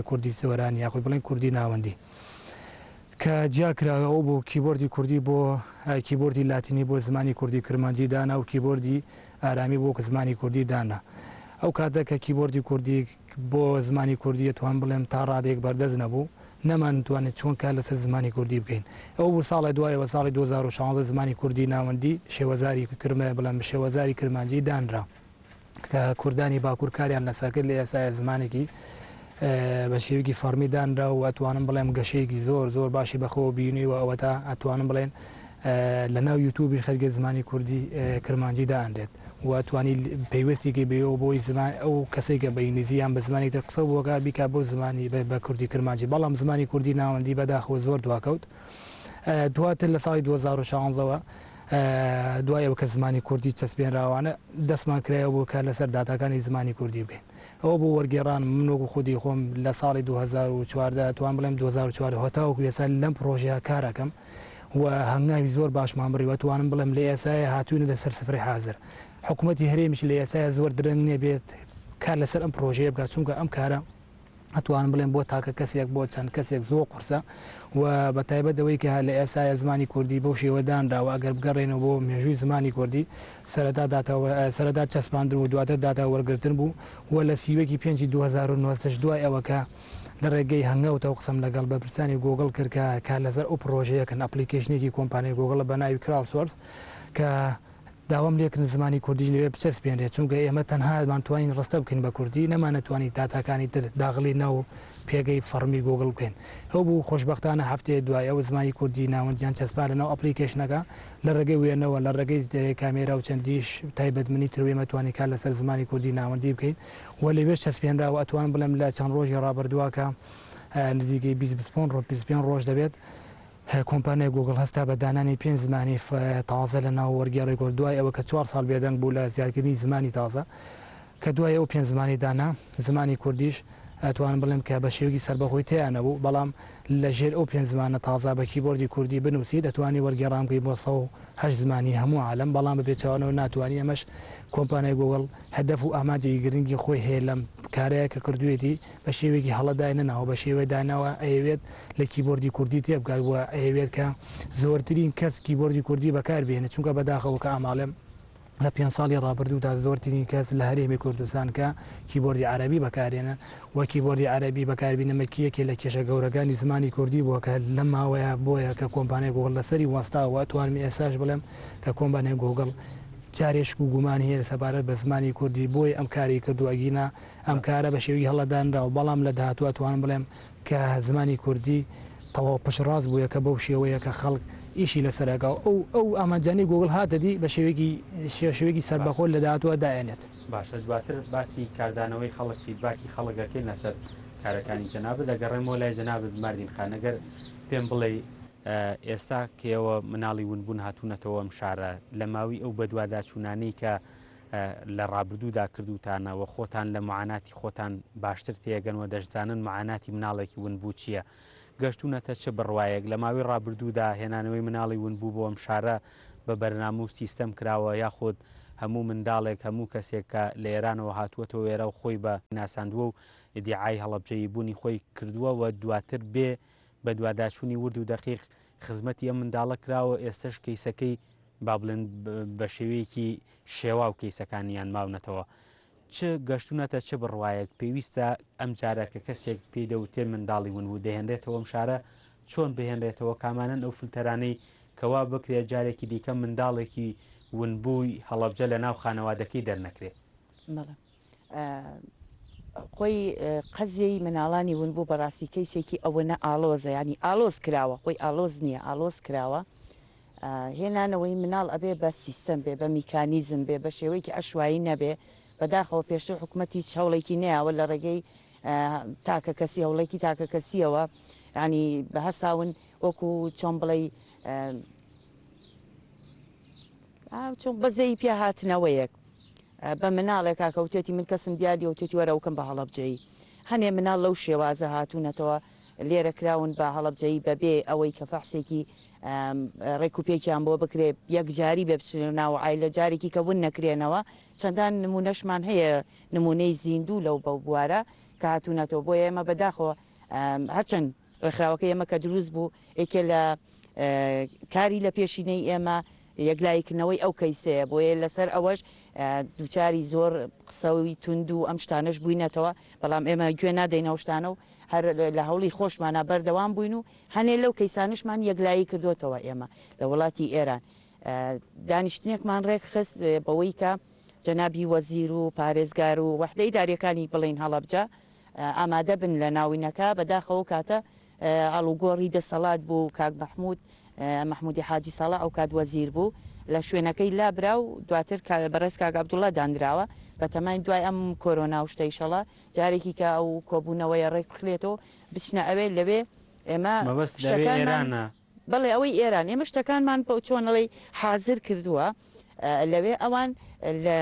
کوردی سوەرانی یاخۆی بڵێن کوردی ناوەندی کە جیاکراوە بۆ کیبۆردی کوردی بۆ کیبۆردی لاتینی بۆ زمانی کوردی کرمانجی دانا و کیبۆردی ئارامی بۆ زمانی کوردی دانا. ئەو کاتە کە کیبۆردی کوردی بۆ زمانی کوردی توان بڵێم تا ڕادێک بەردەست نەبوو نەمانتوانێت چۆن کار لەسەر زمانی کوردی بکەین. ئەو بوو ساڵی دوایەوە ساڵی 2016 زمانی کوردی ناوەندی شێوەزاری کرمە بڵێم شێوەزاری کرمانجی دانرا کە کوردانی باکوورکاریان لەسەرکرد لە ئێستا زمانێکی بە شێوەیەکی فەرمی دانرا و ئەتوانم بڵێم گەشەیەکی زۆر باشی بەخۆ بینیوە ئەوەتا ئەتوانم بڵێن لە ناو یوتوبی خەرگە زمانی کوردی کرمانجی داهاندێت و توانی پەیوەستێکی بێەوە بۆی زمان ئەو کەسێکە بە ئینگلیزییان بە زمانی تر قسە بۆگا بیکا بۆ زمانی بە کوردی کرمانجی، بەڵام زمانی کوردی ناوەندی بەداخەوە زۆر دواکەوت. دواتر لە ساڵی 2016ەوە دوایەوە کە زمانی کوردی چەسپێنراوانە دەستمان کرایەوە بۆ کار لەسەر داتاکانی زمانی کوردی بکەین ئەوە بۆ وەرگێڕان منۆک خودی خۆم لە ساڵی 2014 توان بڵێم 2014 هەتاوەکو ێستا لەم پرۆژەیە کارەکەم و هەنگاوی زۆر باشمان بڕیوە توانم بڵێم لە ئێسایە هاتوونە لەسەر سفری حاضر حکوومەتی هەرێمیش لە ئێسایە زۆر درەنگ نێبێت کار لەسەر ئەم پرۆژەیە بکات چونکە ئەم کارە ئەتوانم بڵێم بۆ تاکە کەسێک بۆ چەند کەسێک زۆر قورسە و بە تایبەتەوەی کە لە ئێسایە زمانی کوردی بەو شێوەدانراوە ئەگەر بگەڕێنەوە بۆ مێژووی زمانی کوردی سەرەتا چەسپاندن و دواتر داتا وەرگرتن بوو و لە سیوەکی 5 2009 دوای ئەوەکە لە ڕێگەی هەنگاوتەوە قسەم لەگەڵ بەپرسانی گۆگڵ کرد کە کار لەسەر ئەو پرۆژەیەکن ئەپلیکیشنێکی کۆمپانیای گۆگڵ بە ناوی کراوسۆرس کە داوام لێکردن زمانی کوردیش لەوێ بچەسپێنرێت چونکە ئێمە تەنها توانین ڕستە بکەین بە کوردی نەمانەتوانی داتاکانی تر داغڵی ناو پێگەی فەرمی گۆگڵ بکەین ئەو بوو خۆشببختانە هەفتەیە دوای ئەو زمانی کوردی ناوەندیان چەسپان لەناو ئەپلیکیشنەکە لە ڕێگەی وێنەوە لە ڕێگەی کامێرا و چەندیش تایبەتمنی تروێ مەتوانی کار لەسەر زمانی کوردی ناوەندی بکەین و لەوێ چەسپێنراوە ئەتوان بڵێم لە چەند ڕۆژی ڕابردووەکە نزیکەی 25 ڕۆژ دەبێت کۆمپانیای گوگڵ هەستا بە دانانی 5 زمانی تازە لە ناو وەرگێڕی گۆل دوای ئەوە کە 4 ساڵ بێدەنگ بوو لە زیادکردنی زمانی تازە کە دوای ئەو 5 زمانی دانا زمانی کوردیش ئەتوان بڵێم کە بە شێوەی سربەخۆی تیانەبوو بەڵام لە ژێر ئەو 5 زمانە تازا بە کیبۆردی کوردی بنووسی دەتوانانی وەرگێڕام بکەی بۆ 108 زمانی هەموو عالم بەڵام بە پێچوانەوە ناتوانانی ئەمەش کۆمپانیای گوگڵ هەدەف و ئاماجی گرنگی خۆی هەیە لەم کارەیە کە کردوێتی بە شێوەیەکی هەڵەداینەوە بە شێوەی داناوە ئەوێت لە کیبۆردی کوردی تێبگات وە ئەوێت کە زۆرترین کەس کیبۆردی کوردی بەکاربێنێت چونکە بەداخەوە کە ئاماڵێم لە 5 ساڵی ڕابردوودا زۆرترین کەس لە هەرێمی کوردستان کە کیبۆردی عەرەبی بەکارێنن و کیبۆردی عەرەبی بەکاربینەمەکیەکێ لە کێشە گەورەکانی زمانی کوردی بووە کە لەم ماوەیە بۆیە کە کۆمپانیای گوگڵ لەسەری وەستاوە توانمی ئێساش بڵێم کە کۆمپانیای گوگڵ جارێشک و گومانی هەیە سەبارەت بە زمانی کوردی بۆی ئەم کاری کردو ئەگینا ئەم کارە بە شێوی هەڵەدانراوە بەڵام لە داهاتوە توانم بڵێم کە زمانی کوردی تەواو پشڕاست بووە کە بەو شێوەیە کە خەڵک ئیشی لەسەرگا ئەو ئامانجانی گوگڵ هاتەدی بە شێوەیەکی سەربەخۆ لە داهاتوە دایێنێت باشە دواتر باسی کاردانەوەی خەڵک فیدباکی خەڵکەکەی لەسەر کارەکانی جەنابەت دەگەڕێمەوە لای جەنابەت ماردین خانەگەر پێم بڵێ ئێستا کێوە مناڵی ونبوون هاتوونەتەوە ئەم شارە لە ماوی ئەو بەدواداچوونانەی کە لە ڕابردوودا کردوتانەوە خۆتان لە معاناتی خۆتان باشتر تێگەنەوە دەشزانن معاناتی مناڵێکی ونبوو چییە گەشتونەتە چه بڕواایەک لە ماوەی ڕابردوودا هێنانەوەی مناڵی ونبوو بۆ ئەم شارە بە بەرنامە و سیستەم کراوە یاخۆت هەموو منداڵێک هەموو کەسێکە لە ئێرانەوە هاتووەتەوە وێرە و خۆی بە ناساندووە و دیعای هەڵەبجەیی بوونی خۆی کردووە و دواتر بێ بە دوواداچوونی ورد و دەقیق خزمەتی ئەم منداڵە کراوە ئێستش کەیسەکەی با بڵێن بە شێوەیەکی شێوا و کەیسەکانیان ماونەتەوە چه گەشتونەتە چه بڕواایەک پێویستە ئەم جارە کە کەسێک پێی دەوتێ منداڵی ونبوو دەهێنرێتەوە ئەم شارە چۆن بهێنرێتەوە کامانن ئەو فلتەرانەی کەوا بکرێت جارێکی دیکە منداڵێکی ونبووی هەڵەبجە لە ناو خانەوادەکەی دەرنەکرێت خۆی قەزیی مناڵانی ونبوو بەڕاستی کەیسێکی ئەوە نە ئالۆزە ینی ئالۆز کراوە خۆی ئالۆز نییە ئالۆز کراوە هێنانەوەی مناڵ ئەبێ بە سیستەم بێ بە میکانیزم بێ بە شێوەیەکی ئەشوایی نەبێ بەداخەوە پێشتر حکوومەتی هەوڵێکی نەیەوە لە ڕێگەی تاکە کەسی هەوڵێکی تاکە کەسیەوە ینی بە هەساون وەکو چۆن بڵێ چۆن بەزەی پێ هاتنەوەیەک بە مناڵێک کاکەوتێتی من کەسم دیاری وتێتی وەرە وکەم بە هەڵەبجەی هەنێ مناڵ لەو شێوازە هاتوونەتەوە لێرە کراون بە هەڵەبجەی بەبێ ئەوەی کە فەحسێکی ڕێکوپێکیان بۆ بکرێ یەکجاری بێ بچنە ناو ئایلە جارێکی کە ون نەکرێنەوە چەندان نمونەشمان هەیە نمونەی زیندوو لەو بەو بوارە کە هاتوونەتەوە بۆ ئێمە بەداخەوە هەرچەند ڕێکخراوەکە ئێمە کە دروست بوو یەکێ لە کاری لە پێشینەی ئێمە یەکلایکردنەوەی ئەو کەیسەیە بۆیە لەسەر ئەوەش دووچاری زۆر قسەوی تونند و ئەم شتانەش بووینەتەوە بەڵام ئێمە گوێ نادەینە شتانە و هەر لە هەوڵی خۆشمانە بەردەوام بووین و هەنێ لەو کەیسانشمان یەکلایی کردوتەوە ئێمە لە وڵاتی ئێران دانیشتنێکمان ڕێک خست بەوەی کە جەنابی وەزیر و پارێزگار و وەحدەی داریەکانی بڵین هەڵەبجە ئامادە بن لە ناوینەکە بەداخەوە کاتە ئاڵوگۆڕی دەسەڵات بوو کاک محمودی حاجی ساڵا ئەو کات وەزیر بوو لە شوێنەکەی لابرا و دواتر بەڕێز کاک عەبدوڵڵا دانراوە بە تەمای دوای ئەم کۆرۆنا و شتەیشەڵە جارێکی کە ئەو کۆبوونەوەی ڕێک بخلێتەوە بچنە ئەوێ لەوێ ئێمە بەڵێ ئەوەی ئێران ئێمە شتەکانمان بۆ چۆنەڵی حازر کردووە لەوێ ئەوان لە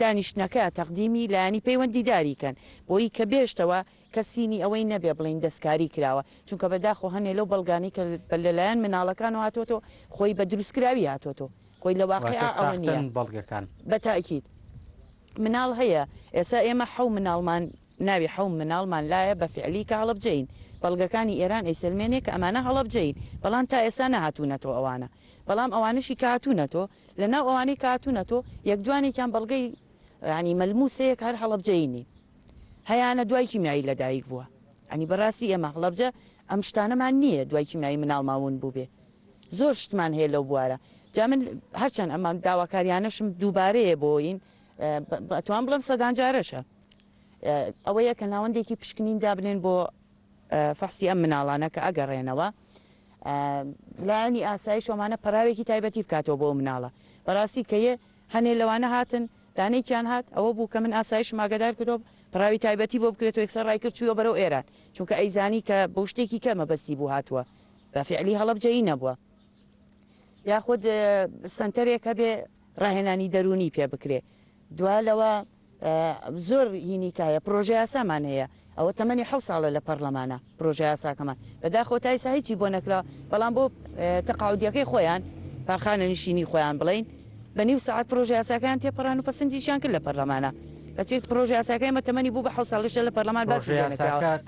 دانیشتەکە تەقدیمی لایانی پەیوەندیداریکەن بۆی کە بێشتەوە کەسینی ئەوەی نەبێ بڵین دەستکاری کراوە چونکە بەداخۆ هەنێ لەو بەڵگانی کە لەلایەن مناڵەکان و هاتۆتۆ خۆی بە دروستکراوی هاتۆتۆ خۆی لە واقع ئەوە نیە بەڵگەکان بەتاکیید مناڵ هەیە ئێستا ئێمە حەو مناڵمان ناوی حەو مناڵمان لایە بە فعلی کە هەڵبجین بەڵگەکانی ئێران ئەیسلمێنێ کە ئەمانە هەڵبجین بەڵام تا ئێستا نەهاتوونەتەوە ئەوانە بەڵام ئەوانشی کاتوونەتۆ لە ناو ئەوانەی کاتوونەتۆ یەکدوانێکیان بەڵگەی ینی مەلموسەیەک هەر هەڵبجینی هەیەە دوای کیمیایی لەدایک بووە ئەنی بەڕاستی ئێمە هەڵبجە ئەم شتانەمان نییە دوای کیمیایی مناڵماون بوو بێ زۆر شتمان هەیە لەو بوارە جا من هەرچەند ئەمان داواکاریانەشم دووبارەیە بۆین توان بڵم سەدانجارەشە ئەوەیە کە ناوەندێکی پشکنین دابنێن بۆ فەحسی ئەم مناڵانە کە ئەگەڕێنەوە لایانی ئاسایی شۆمانە پەراوێکی تایبەتی بکاتەوە بۆ مناڵە بەڕاستی کەیە هەنێ لەوانە هاتن دانێکیان هات ئەوە بوو کە من ئاسایش ماگەدار کردۆ پراوی تایبەتی بۆ بکرێتەوە یەکسەر ڕای کرد چووە بەرەو ئێران چونکە ئەیزانی کە بە شتێکی کەمە بەسی بوو هاتووە بە فعلی هەڵبجەیی نەبووە یاخود سنتەرێک هەبێ ڕاهێنانی دەرونی پێ بکرێ دوا لەوە زۆر هینیکایە پرۆژه یاسامان هەیە ئەوە تەمەنی 7 ساڵە لە پەرلەمانە پرۆژه یاساکەمان بەداخۆ تایسا هیچی بۆ نەکرا بەڵام بۆ تەقاعودیەکەی خۆیان پاخانە نشینی خۆیان بڵین بە نیو ساعت پرۆژه یاساکان تێپەڕان و پەسەندیشیان کرد لە پەرلەمانە بەچێت پرۆژه یاساکەی مەتەمەنی بوو بە 7 ساڵیشە لە پەرلەمان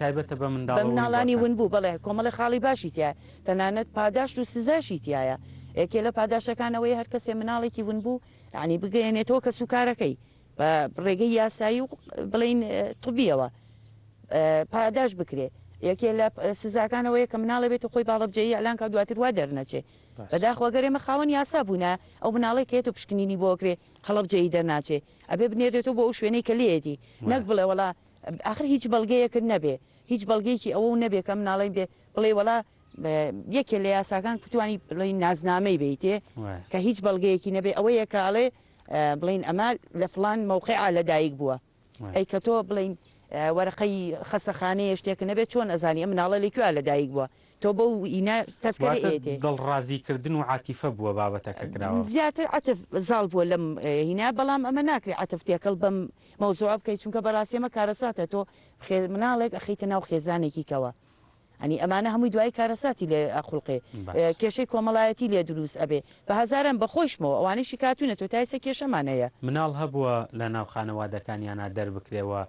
تایبەتە بە مناڵانی ون بوو بڵێ کۆمەڵی خاڵی باشی تایە تەنانەت پاداشت و سزاشی تایە یەکێ لە پاداشەکانەوەی هەر کەسێ مناڵێکی ون بوو ینی بگەێنێتەوە کە سوکارەکەی بە ڕێگەی یاسایی و بڵین طبیەوە پاداش بکرێ یەکێ لە سزاکانەوەی کە مناڵە بێت و خۆی باڵەبجەیی ئەلان کا دواتر وا دەرنەچێ بەداخۆگەر ئێمە خاوەن یاسا بوونە ئەو مناڵی کێت و پشکنینی بۆکرێ هەڵبجەیی دەرناچێ ئەبێ بنێرێتەوە بۆ ئەو شوێنەی کە لێتی نەک بڵێ وڵا آخر هیچ بەڵگەیەکرد نەبێ هیچ بەڵگەیەکی ئەوە نەبێ کە مناڵی بێ بڵێ وڵا یەکێ لە یاساکان کوتوانی بڵێ نازنامەی بیتێ کە هیچ بەڵگەیەکی نەبێ ئەوەیە کاڵێ بڵین ئەمە لە فلان مووقعا لەدایک بووە ئەی کە تۆ بڵین وەرەقەی خەسەخانەیە شتێک نەبێت چۆن ئەزانی ئەم مناڵە لێکوێ لەدایک بووە تۆ بەو ئینە تەسکەری دڵڕازیکردن و عاتیفە بووە بابەتەکە کراوە زیاتر عەتف زاڵ بووە لەم هینا بەڵام ئەمە ناکرێت عەتف تێکەڵ بەم مەوزوع بکەیت چونکە بەڕاستی ئەمە کارەساتە تۆ مناڵێک ئەخیتە ناو خێزانێکی کەوە ئەنی ئەمانە هەمووی دوای کارەساتی لێ ئەخڵقێ کێشەی کۆمەڵایەتی لێ دروست ئەبێ بە هەزاران بەخۆشمەوە ئەوانشی کاتوونە تۆ تایسە کێشەمانەیە مناڵ هەبووە لە ناو خانەوادەکانیانە دەربکرێەوە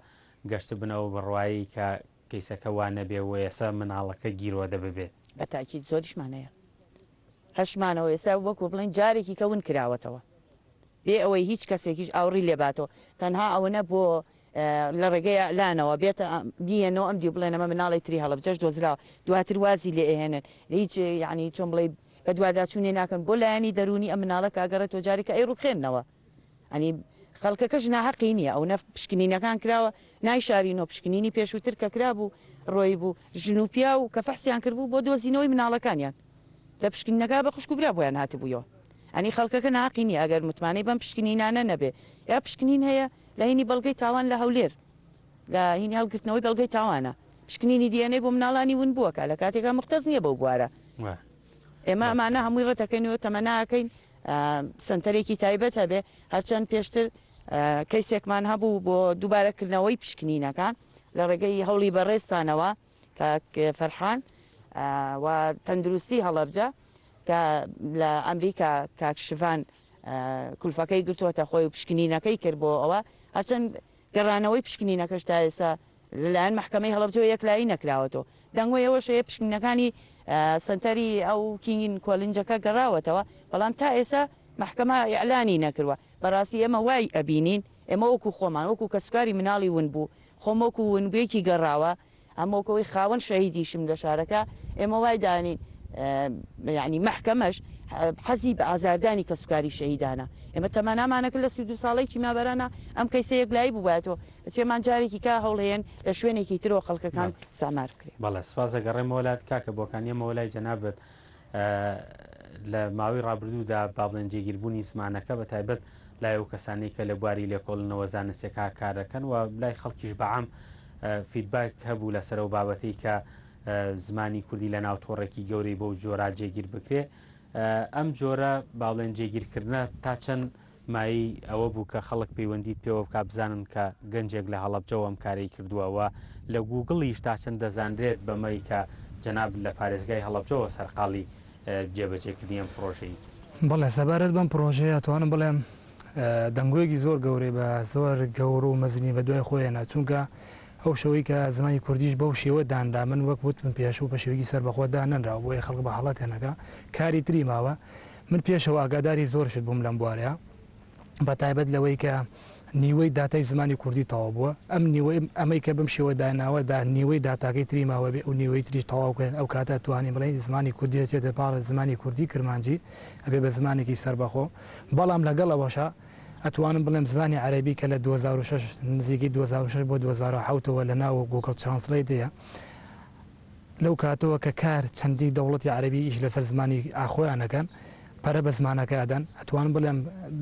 گەشت بنەوە بڕواایی کە کەیسەکە وانە بێ و ێسا مناڵەکە گیرۆ دەبێت بە تاکیید زۆریشمانەیە هەشمانەوە ئێستا وەکو بڵین جارێکی کەون کراوەتەوە بێ ئەوەی هیچ کەسێکیش ئاوڕی لێباتەوە تەنها ئەوەنە بۆ لە ڕێگەی لانەوە بێتە بیەنەوە ئەم دی بڵێنەمە مناڵی تری هەڵبجەش دۆزراوە دواتر وازی لێ ئێهێنن هیچ یعنی چۆن بڵێ بە دوواداچوونێ ناکەن بۆ لایەنی دەرونی ئەم مناڵە کاگەڕێت تۆ جارێکە ئەی ڕوخێنەوە ئەنی خەڵکەکەش ناحەقی نییە ئەو نە پشکنینەکان کراوە نایشارینەوە پشکنینی پێشووتر کە کرابوو ڕۆی بوو ژنوپیا و کە فەحسیان کردبوو بۆ دۆزینەوەی مناڵەکانیان لە پشکنینەکە بە خوشک و برا بۆیان هاتبوویەوە ئەنی خەڵکەکە ناحەقی نییە ئەگەر متمانەی بەم پشکنینانە نەبێ یا پشکنین هەیە لە هینی بەڵگەی تاوان لە هەولێر لە هینی هەڵگرتنەوەی بەڵگەی تاوانە پشکنینی دیێنەی بۆ مناڵانی ون بووەکە لە کاتێکا مختەز نییە بەو بوارە ئێمە ئەمانە هەمووی ڕێتەکەینەوە تەمەناکەین سنتەرێکی تایبەت هەبێ هەرچەند پێشتر کەیسێکمان هەبوو بۆ دووبارەکردنەوەی پشکنینەکان لە ڕێگەی هەوڵی بەڕێستانەوە کە فەرحان و تەندروستی هەڵەبجە کە لە ئەمریکا کاکشڤان کولفەکەی گرتووەتە خۆی و پشکنینەکەی کرد بۆ ئەوە هەرچەند گەڕانەوەی پشکنینەکەش تا ئێستا لەلایەن محکەمەی هەڵەبجەوە یەکلایی نەکراوەتەوە دەنگۆی ئەوەشەیە پشکنینەکانی سنتەری ئەو کینگین کۆلنجەکە گەڕاوەتەوە بەڵام تا ئێستا محکەمە ئیعلانی نەکردووە بەڕاستی ئێمە وای ئەبینین ئێمە وەکو خۆمان وەکو کەسکاری مناڵی ون بوو خۆم وەکو ونبوویەکی گەڕاوە ئەمەکەوەی خاوەن شەهیدیشم لە شارەکە ئێمە وای دانین یعنی محکەمەش حەزی بە ئازاردانی کەسوکاری شەهیدانە ئێمە تەمەنامانەکە لە 32 ساڵێکی مابەرانە ئەم کەیسە یەکلایی ببووێتەوە چێمان جارێکی کا هەوڵەیەن لە شوێنێکی ترەوە خەڵکەکان سامار بکرێت بەڵێ سپاسە گەڕێمەوەلات کاکە بۆکانی ئەمەوەلای جەنابەت لە ماوەی ڕابردوودا با بڵێن جێگیربوونی زمانەکە بە تایبەت لای ئەو کەسانی کە لە بواری لێکۆڵنەوە زانستێکا کارەکەن و لای خەڵکیش بەعام فیدباک هەبوو لەسەر ئەو بابەتی کە زمانی کوردی لە ناو تۆڕێکی گەورەی بۆ جۆرا جێگیر بکرێ ئەم جۆرە باڵێن جێگیرکردنە تا چەند مایی ئەوە بوو کە خەڵک پەیوەندیت پێوە بکە بزانن کە گەنجێک لە هەڵەبجەوە ئەم کارەی کردووەوە لە گوگڵیش تا چەند دەزانرێت بەمەی کە جەناب لە پارێزگای هەڵەبجەوە سەرقاڵی جێبەجێکردنی ئەم پرۆژەی بەڵێ سەبارەت بەم پرۆژەیە توانم بڵێم دەنگۆیەکی زۆر گەورەی بە زۆر گەور و مەزنی بە دوای خۆیانە چونکە ئەو شەوەی کە زمانی کوردیش بەو شێوە دانرا من وەک وتم پێش و بە شێوەیەکی سەربەخۆ دانەنراوە بۆیە خەڵک بە هەڵاتێنەکە کاری تری ماوە من پێشەوە ئاگاداری زۆرشت بووم لەم بوارەیە بە تایبەت لەوەی کە نیوەی داتای زمانی کوردی تەواو بووە ئەم نیوەی ئەمەی کە بم شێوە داناوەدا نیوەی داتاکەی تری ماوە بێ و نیوەی تریش تەواو بکەن ئەو کاتە توانین بڵێن زمانی کوردی دەچێتە پاڵە زمانی کوردی کرمانجی ئەبێ بە زمانێکی سەربەخۆ بەڵام لەگەڵەوەشە ئەتوانم بڵێم زمانی عەرەبی کە لە 2006 نزیکی 2006 بۆ 2007ەوە لە ناوە گوگڵ ترانسلیت هەیە لەو کاتەوە کە کار چەندی دەوڵەتی عەرەبی ئیش لەسەر زمانی ئاخۆیانەکەن پەرە بە زمانەکە ئەدەن ئەتوانم بڵێم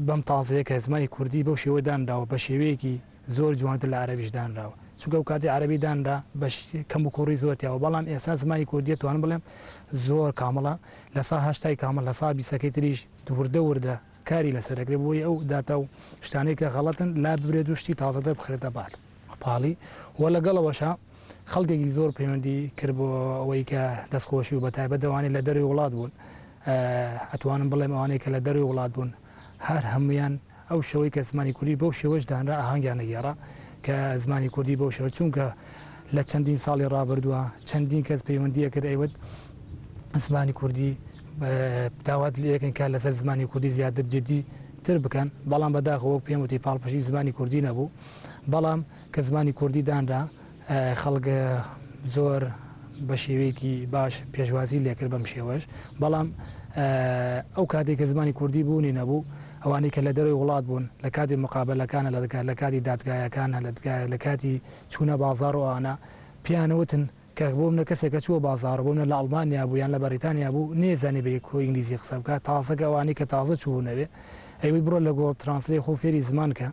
بەم تازەیە کە زمانی کوردی بەو شێوە دانراوە بە شێوەیەکی زۆر جوانتر لە عەرەبیش دانراوە چونکە ئەو کاتی عەرەبی دانرا بە کەم و کوڕی زۆرتیاوە بەڵام ئێستا زمانی کوردی توانم بڵێم زۆر کامەڵە لە سا هەشتای کامل لە سا بیسەکەی تریش وردە وردە کاری لەسەرەکرێت بۆی ئەو داتا و شتانەی کە غەڵەتن لا ببرێت و شتی تازەدە بخرێتە پاڵی وە لەگەڵەوەشە خەڵکێکی زۆر پەیوەندی کرد بۆ ئەوەی کە دەستخۆشی و بە تایبەت دەوانێت لە دەروی وڵات بوون ئەتوانم بڵێم ئەوانەی کە لە دەروی وڵات بوون هەر هەمویان ئەو شەوەی کە زمانی کوردی بەو شێوەش دانرا ئاهەنگیان نەگێڕا کە زمانی کوردی بەو شێوە چونکە لە چەندین ساڵی ڕابردووە چەندین کەس پەیوەندیە کرد ئەیوت زمانی کوردی داوات لە یەکەن کار لەسەر زمانی کوردی زیاتر جدی تر بکەن بەڵام بەداخەوە پێم وتی پاڵپشی زمانی کوردی نەبوو بەڵام کە زمانی کوردی دانرا خەڵک زۆر بە شێوەیەکی باش پێشوازی لێکرد بەم شێوەش بەڵام ئەو کاتێک کە زمانی کوردی بوونی نەبوو ئەوانەی کە لە دەروی وڵات بوون لە کاتی مقابلەکانە لە کاتی دادگایەکانە لە کاتی چوونە بازار و ئەوانە پیانەوتن کە بۆ منە کەسێکە چووە بازار بۆ منە لە ئەڵمانیا بوو یان لە بەریتانیا بوو نێزانێ بە کۆ ئینگلیزی قسە بکات تازەکە ئەوانەی کە تازە چوونەوێ ئەوی بڕۆ لە گۆڵ ترانسلی خۆ فێری زمان کە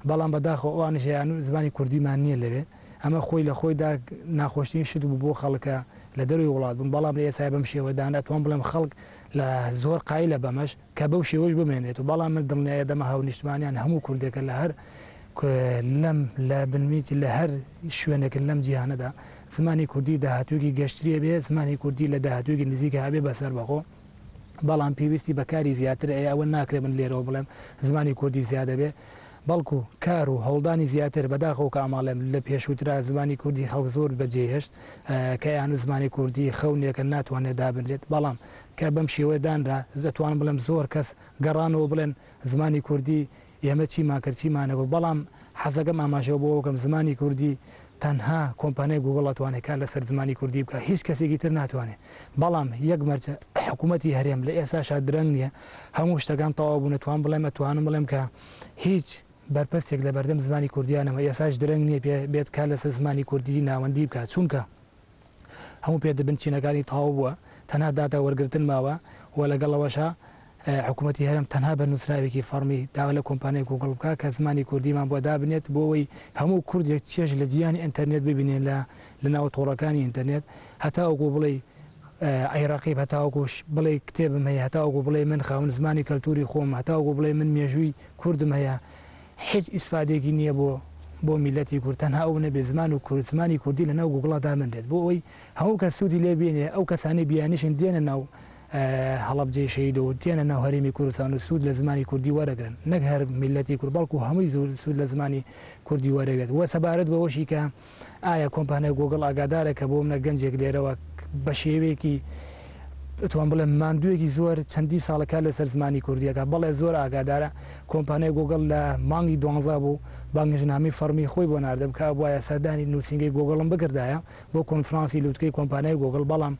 بەڵام بەداخۆ ئەوانشیان زمانی کوردیمان نییە لەوێ ئەمە خۆی لە خۆیدا ناخۆشتین شت بوو بۆ خەڵکە لە دەروی وڵات بوون بەڵام لە ئێسای بەم شێوەدان ئەتوان بڵێم خەڵک لە زۆر قایلە بەمەش کە بەو شێوەش بمێنێت و بەڵام من دڵنیایە دەمە هاو نیشتمانیان هەموو کوردێکە لە هەر لەم لە بنمیتی لە هەر شوێنێکن لەم جیهانەدا زمانی کوردی داهاتووی گەشتریە بێ زمانی کوردی لە داهاتووی نزیکە هەبێ بەسەر بەخۆ بەڵام پێویستی بەکاری زیاتر ئەوە ناکرێت من لێرەوە بڵێم زمانی کوردی زیادە بێ بەڵکو کار و هەوڵدانی زیاتر بەداخەوە کە ئاماڵێم لە پێشووترا زمانی کوردی خەڵک زۆر بەجێهێشت کە یان زمانی کوردی خەونێکە ناتوانێت دابنرێت بەڵام کە بەم شێوەدانرا دەتوان بڵێم زۆر کەس گەڕانەوە بڵێن زمانی کوردی ئێمە چیمان کرد چیمانەوە بەڵام حەزەکەم ئاماژەوە بۆ بکەم زمانی کوردی تەنها کۆمپانیای گوگڵ ئەتوانێت کار لەسەر زمانی کوردی بکە هیچ کەسێکی تر ناتوانێت بەڵام یەک مەرجە حکوومەتی هەرێم لە ئێستاشا درەنگ نییە هەموو شتەکان تەواو بوون توان بڵێم ئەتوانم بڵێم کە هیچ بەرپرسێک لە بەردەم زمانی کوردیانەوە ئێساش درەنگ نییە بێت کار لەسەر زمانی کوردی ناوەندی بکات چونکە هەموو پێدەبن چینەکانی تەواو بووە تەنها داتا وەرگرتن ماوە و لەگەڵەوەشە حکوومەتی هەرم تەنها بە نووسراوێکی فەرمی داوا لە کۆمپانیای گوگڵ بکە کە زمانی کوردیمان بۆ دابنێت بۆەوەی هەموو کوردێک چێژ لە جیانی ئینتەرنێت ببینێن لە ناو تۆڕەکانی ئینتەرنێت هەتاوەکو بڵێ عێراقی هەتاوەکوش بڵێ کتێبم هەیە هەتاوەکو بڵێ من خاون زمانی کەلتوری خۆم هەتاوەکو بڵێ من مێژووی کوردم هەیە هیچ ئیسفادێکی نییە بۆ میلەتی کورد تەنها ئەو نەبێ زمان و کورد زمانی کوردی لە ناو گوگڵا دامنرێت بۆ ئەوی هەموو کە سوودی لێ بێنێ ئەو کەسانی بیانیشن دێنە ناو هەڵەبجێ شەیدەوە دێنە ناو هەرێمی کوردستان و سوود لە زمانی کوردی وەرەگرن نەک هەر میلەتی کورد بەڵکو هەمووی زۆر سوود لە زمانی کوردی وەرەگرێت وە سەبارەت بەوەشی کە ئایا کۆمپانیای گوگڵ ئاگادارە کە بۆ منە گەنجێک لێرەوە بە شێوەیەکی ئەتوان بڵێ ماندوویەکی زۆر چەندی ساڵەکە لەسەر زمانی کوردیەکە بەڵێ زۆر ئاگادارە کۆمپانیای گوگڵ لە مانگی 12 بوو بانگژنامی فەرمی خۆی بۆ ناردەم کە وایە سەردانی نووسنگی گوگڵم بکردایە بۆ کۆنفرانسی لووتکەی کۆمپانیای گوگڵ بەڵام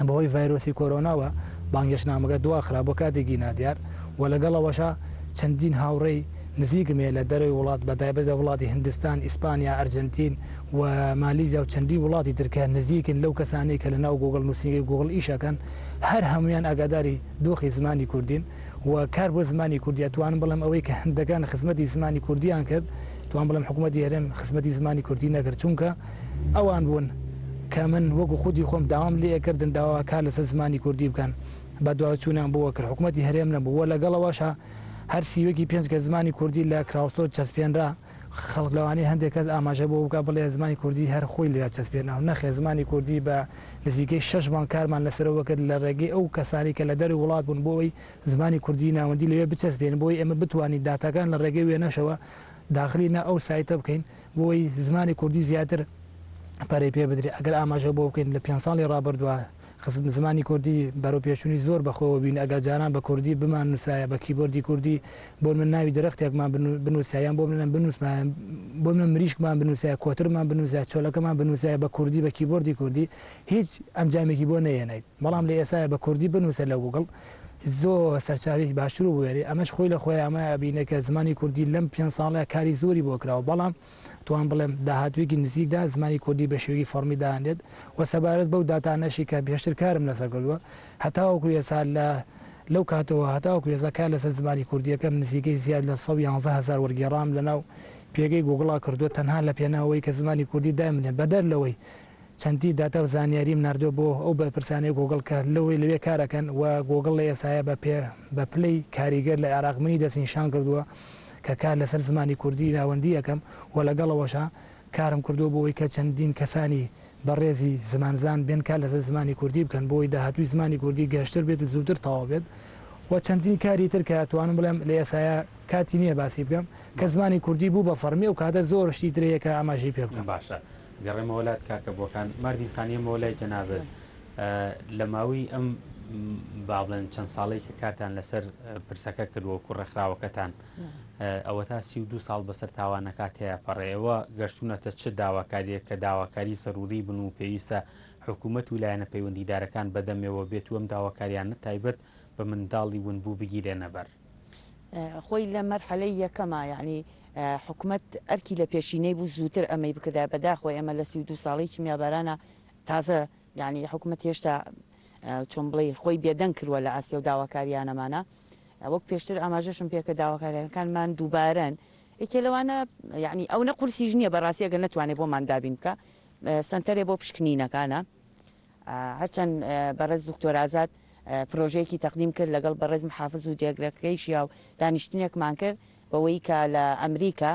بەهۆی ڤایرۆسی کۆرۆناوە بانگەشنامەکە دواخرا بۆ کاتێکی نادیار و لەگەڵەوەشە چەندین هاوڕێی نزیکمێ لە دەروی وڵات بەتایبەت وڵاتی هندستان ئیسپانیا ئەرجنتین و مالیزیا و چەندی وڵاتی ترکە نزیکن لەو کەسانی کە لە ناو گوگڵ نووسنگی گوگڵ ئیشەکەن هەر هەمویان ئاگاداری دۆخی زمانی کوردین و کار بۆ زمانی کوردی توانم بڵم ئەوەی کە هەندەکان خزمەتی زمانی کوردیان کرد توان بڵم حکوومەتی هەرێم خزمەتی زمانی کوردی نەکرد چونکە ئەوان بوون کە من وەکو خودی خۆم داوام لێ کردن داوا کار لەسەر زمانی کوردی بکەن بە دواچوونیان بۆوە کرد حکوومەتی هەرێم نەبوو لەگەڵەوەشە هەر سیوەکی پێنج کە زمانی کوردی لە کراوسۆر چەسپێنرا خەڵک لەوانەیە هەندێک کەس ئاماژە بۆ بکە بڵێ زمانی کوردی هەر خۆی لێ چەسپێناو نەخێ زمانی کوردی بە نزیکەی 6 مانگ کارمان لەسەرەوە کرد لە ڕێگەی ئەو کەسانی کە لە دەروی وڵات بوون بۆەوەی زمانی کوردی ناوەندی لەوێ بچەسپێن بۆی ئێمە بتوانین داتاکان لە ڕێگەی وێنەشەوە داخلینا ئەو سایتە بکەین بۆی زمانی کوردی زیاتر پەرەی پێ بدرێت ئەگەر ئاماژە بۆ بکەین لە 5 ساڵی ڕابردووە خزم زمانی کوردی بەرەو پێشونی زۆر بەخۆوە بین ئەگەر جاران بە کوردی بمان نووسایە بە کیبۆردی کوردی بۆ من ناوی درەختێکمان بنووسیان بۆ منم بنووسمان بۆ من مریشکمان بنووسایە کۆترمان بنووسە چۆلەکەمان بنووسایە بە کوردی بە کیبۆردی کوردی هیچ ئەنجامێکی بۆ نەیەنیت بەڵام لە ئێسایە بە کوردی بنووسە لە گوگڵ زۆر سەرچاوی باشتر بوێری ئەمەش خۆی لە خۆی ئەمە بینەکە زمانی کوردی لەم 5 ساڵە کاری زۆری بۆ کراوە بەڵام توان بڵێم داهاتوێکی نزیکدا زمانی کوردی بە شێوەی فەرمی داهێنێت و سەبارەت بەو داتانەشی کە بێشتر کارم لەسەر کردووە هەتاوەکو ێسا لەو کاتەوە هەتاوەکو ێسا کار لەسەر زمانی کوردیەکەم نزیکەی زیاد لە 111,000 وەرگێڕام لەناو پێگەی گوگڵا کردووە تەنها لە پێناوەی کە زمانی کوردی دامنێ بەدەر لەوەی چەندی داتا و زانیاریم نردووە بۆ ئەو بەپرسانەی گوگڵ کە لەوەی لەوێ کارەکەن و گوگڵ لە ئێسایە بە پلەی کاریگەر لە عێراقمنی دەستنیشان کردووە کە کار لەسەر زمانی کوردی ناوەندی یەکەم و لەگەڵەوەشە کارم کردو بۆەوەی کە چەندین کەسانی بەڕێزی زمانزان بێن کار لەسەر زمانی کوردی بکەن بۆی داهاتوی زمانی کوردی گەشتر بێت و زووتر تەواو بێت و چەندین کاری تر کە توانم بڵێم لە ئێسایە کاتی نییە باسی بکەم کە زمانی کوردی بوو بە فەرمی و کاتە زۆر شتی ترەیەکە ئاماژەی پێ بکەم باشە گەڕێمە وڵات کاکە بۆکان مردین خانیەمەوە لای جەنابەت لە ماوەی ئەم با بڵێن چەند ساڵی کە کارتان لەسەر پرسەکە کردووە کوڕەخراوەکەتان ئەوە تا 32 ساڵ بەسەر تاوانەکات هەیە پەڕێەوە گەشتونەتە چه داواکاریە کە داواکاری سەرروری بن و پێویستە حکوومەت و لایەنە پەیوەندیدارەکان بەدەمێەوە بێت و ئەم داواکاریانە تایبەت بە منداڵی ونبوو بگیرێ نەبەر خۆی لە مەرحەلەی یەکەمە یعنی حکوومەت ئەرکی لە پێشینەی بوو زووتر ئەمەی بکردا بەداخۆی ئەمە لە 32 ساڵی کیمیابارانە تازە یعنی حکوومەت هێشتا چۆن بڵێ خۆی بێدەنگ کردووە لە ئاسیا و داواکاریانەمانە وەک پێشتر ئاماژەشم پێکە داواکاریەکانمان دووبارەن یەکێ لەوانە یعنی ئەو نەقورسیژ نییە بەڕاستی ئەگەر نتوانێت بۆمان دابین بکە سنتەرێ بۆ پشکنینەکانە هەرچەند بەڕێز دکتۆر ئازاد پرۆژەیەکی تەقدیم کرد لەگەڵ بەڕێز محافظ و جێگرەکەیشیا و دانیشتنێکمان کرد بەوەی کە لە ئەمریکا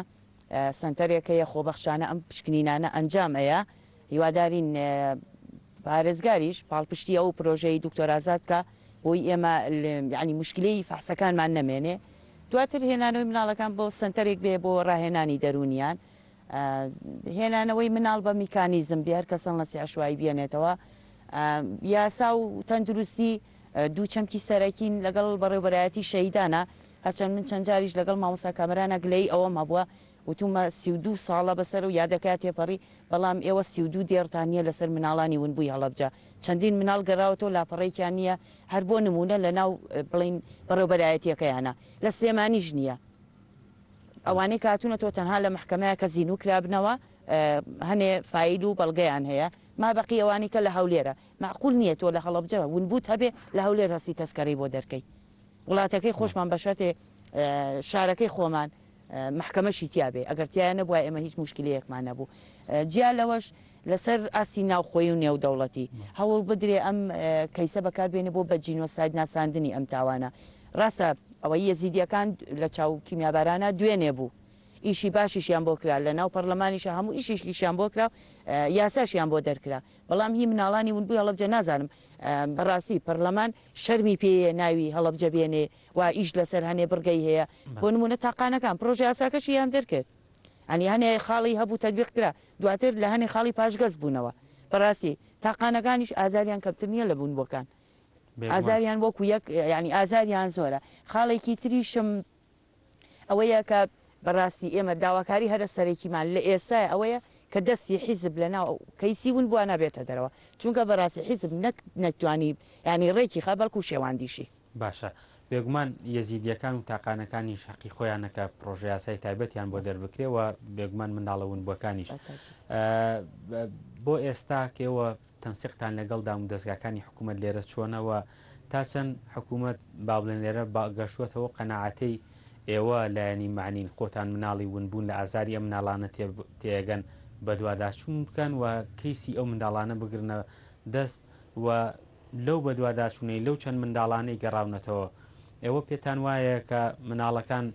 سنتەرێکەیە خۆبەخشانە ئەم پشکنینانە ئەنجام ئەیە هیوادارین پارێزگاریش پاڵپشتی ئەو پرۆژەی دکتۆر ئازاد کە بۆی ئێمە ینی مشکلەی فەحسەکانمان نەمێنێ دواتر هێنانەوەی مناڵەکان بۆ سنتەرێک بێ بۆ ڕاهێنانی دەرونیان هێنانەوەی مناڵ بە میکانیزم بێ هەر کەسەن لە سیاشوایی بێنێتەوە یاسا و تەندروستی دوو چەمکی سەرەکین لەگەڵ بەڕێوبەرایەتی شەیدانە هەرچەند من چەند جاریش لەگەڵ مامۆستا کامەرانە گلەی ئەوەم هەبووە وتومە 32 ساڵە بەسەر و یادەکات تێپەڕی بەڵام ئێوە 32 دێرتانە لەسەر مناڵانی ونبووی هەڵەبجە چەندین مناڵ گەڕاوەوە لاپەڕێکیان نییە هەر بۆ نمونە لە ناو بڵین بەڕێوبەرایەتیەکەیانە لە سلێمانیش نییە ئەوانەی کاتونەتەوە تەنها لە محکەمەیە کە زین و کرابنەوە هەنێ فیل و بەڵگەیان هەیە ما بەقی ئەوانی کە لە هەولێرە معقول نییە تۆ لە هەڵەبجەوە ونبووت هەبێ لە هەولێر هەستی تەسکەری بۆ دەرکەی وڵاتەکەی خۆشمان بەشێتێ شارەکەی خۆمان محکەمەشی تیاابێ ئەگەر تیان نەبووە ئێمە هیچ مشکلەیەکمان نەبوو جیا لەوەش لەسەر ئاسی ناوخۆی و نێودەوڵەتی هەوڵ بدرێ ئەم کەیسە بەکاربێنە بۆ بە جینۆساید ناساندنی ئەم تاوانە ڕاستە ئەوەی یەزیدیەکان لە چاو کیمیابارانە دوێنێ بوو ئیشی باشیشیان بۆ کرا لە ناو پەرلەمانیش هەموو ئیشیشیان بۆ کرا یاساشیان بۆ دەرکرا بەڵام هی مناڵانی ونبووی هەڵەبجە نازانم بەڕاستی پەرلەمان شەرمی پێیە ناوی هەڵەبجە بێنێ و ئیش لەسەر هەنێ بڕگەی هەیە بۆ نمونە تاقانەکان پرۆژه یاساکەشی یان دەرکرد ئەنی هەنێ خاڵی هەبوو تەدبیق کرا دواتر لە هەنێ خاڵی پاشگەز بوونەوە بەڕاستی تاقانەکانیش ئازاریان کەمتر نییە لە بوونبووەکان ئازاریان وەکو یەک ینی ئازاریان زۆرە خاڵێکی تریشم ئەوەیە کە بەڕاستی ئێمە داواکاری هەرە سەرێکیمان لە ئێستا ئەوەیە کە دەستی حیزب لە ناو کەیسی ون بووە نابێتە دەرەوە چونکە بەڕاستی حیزب نەتوانی ینی ڕێکی خە بەڵکو شێواندیشی باشە بێگومان یەزیدیەکان و تاقانەکانی شەقی خۆیانەکە پرۆژه یاسای تایبەتیان بۆ دەربکرێەوە بێگومان منداڵە ونبووەکانیش بۆ ئێستا کێوە تەنسیقتان لەگەڵ دام و دەستگاکانی حکوومەت لێرە چۆنەوە تا چەند حکوومەت با بڵێن لێرە گەشتوەتەوە قەناعەتەی ئێوە لایەنی معنین خۆتان مناڵی ونبوون لە ئازاری ئەم مناڵانە تێگەن بە دوواداچوون بکەن و کەیسی ئەو منداڵانە بگرنە دەست و لەو بە دوواداچوونەی لەو چەند منداڵانەی گەڕاونەتەوە. ئێوە پێتان وایە کە مناڵەکان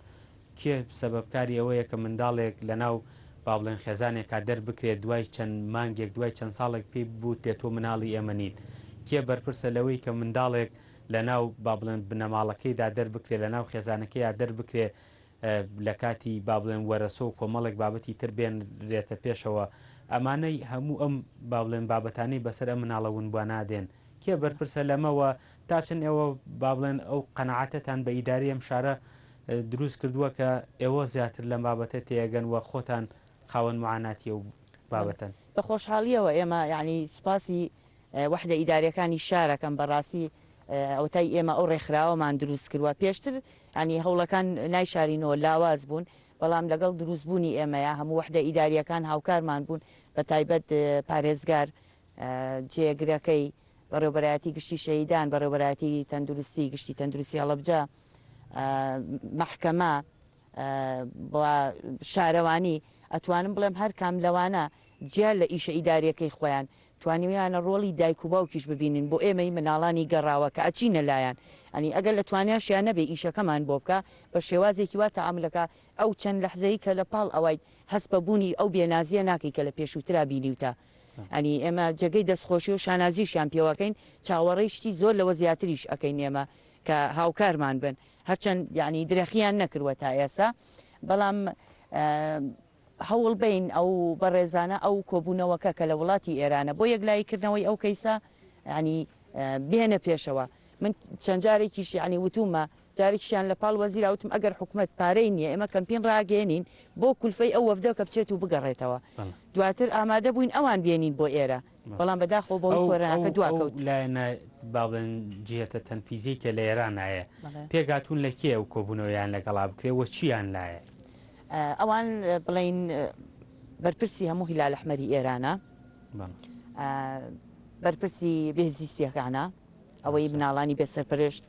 کێ سەبەبکاری ئەوەیە کە منداڵێک لە ناو با بڵێن خێزانێکا دەربکرێت دوای چەند مانگێک دوای چەند ساڵێک پێی بوو تێتۆ مناڵی ئێمە نین، کێ بەرپرسە لەوەی کە منداڵێک لە ناو با بڵێن بنەماڵەکەیدا دەربکرێت لە ناو خێزانەکەیدا دەربکرێت لە کاتی با بڵێن وەرەسە و کۆمەڵێک بابەتی تر بێنرێتە پێشەوە. ئەمانەی هەموو ئەم با بڵێن بابەتانەی بەسەر ئەم مناڵە ونبووە نادێن، کێ بەرپرسە لەمەوە تا چەند ئێوە با بڵێن ئەو قەنەعەتتان بە ئیداری ئەم شارە دروست کردووە کە ئێوە زیاتر لەم بابەتە تێگەن و خۆتان خاوەن معاناتی و بابەتەن؟ بە خۆشحاڵیەوە ئێمە یعنی سوپاسی وحدە ئیداریەکانی شارەکەم بەڕاستی ئەوتای ئێمە ئەو ڕێکخراوەمان دروست کردووە. پێشتر ینی هەوڵەکان نایشارینەوە لاواز بوون، بەڵام لەگەڵ دروستبوونی ئێمەیە هەموو وحدە ئیداریەکان هاوکارمان بوون، بە تایبەت پارێزگار جێگرەکەی بەڕێوەبەرایەتی گشتی شەهیدان، بەڕێوەبەرایەتی تەندروستی گشتی تەندروستی هەڵەبجە، محکەمە شارەوانی ئەتوانم بڵێم هەر کام لەوانە جیال لە ئیشە ئیداریەکەی خۆیان توانیویانە ڕۆڵی دایک و باوکیش ببینین بۆ ئێمەی مناڵانی گەڕاوە کە ئەچینە لایەن. ئەنی ئەگەر لە توانیاشیان نەبێ ئیشەکەمان بۆ بکە بە شێوازێکی وا تەعاملەکە ئەو چەند لەحزەی کە لە پاڵ ئەوەی هەست بە بوونی ئەو بێنازیە ناکەی کە لە پێشووترا بینیوتە. ئەنی ئێمە جێگەی دەستخۆشی و شانازیشیان پێوەکەین، چاوەڕێی شتی زۆر لەوە زیاتریش ئەەکەین ئێمە کە هاوکارمان بن، هەرچەند یعنی درەخیان نەکردوە تا ئێستا، بەڵام هەوڵ بین ئەو بەڕێزانە ئەو کۆبوونەوەکە کە لە وڵاتی ئێرانە بۆ یەکلایکردنەوەی ئەو کەیسا ینی بێنە پێشەوە. من چەند جارێکیش ینی وتومە جارێکیشیان لە پاڵ وەزیرا وتم ئەگەر حکوومەت پارەی نییە ئێمە کەمپین ڕاگەێنین بۆ کولفەی ئەو وەفدە کە بچێت و بگەڕێتەوە، دواتر ئامادە بووین ئەوان بێنین بۆ ئێرە، بەڵام بەداخۆ بۆی کۆرانەکە دواکەوت لایەنە باڵێن جێتە تەنفیزیکە لە ئێرانایە پێگاتون لە کێ ئەو کۆبوونەوەیان لەگەڵا بکرێەوە چیان لایە؟ ئەوان بڵین بەرپرسی هەموو هیلال ئەحمەری ئێرانە، بەرپرسی بێزیستیەکانە ئەوەی مناڵانی بێسەرپەرشت،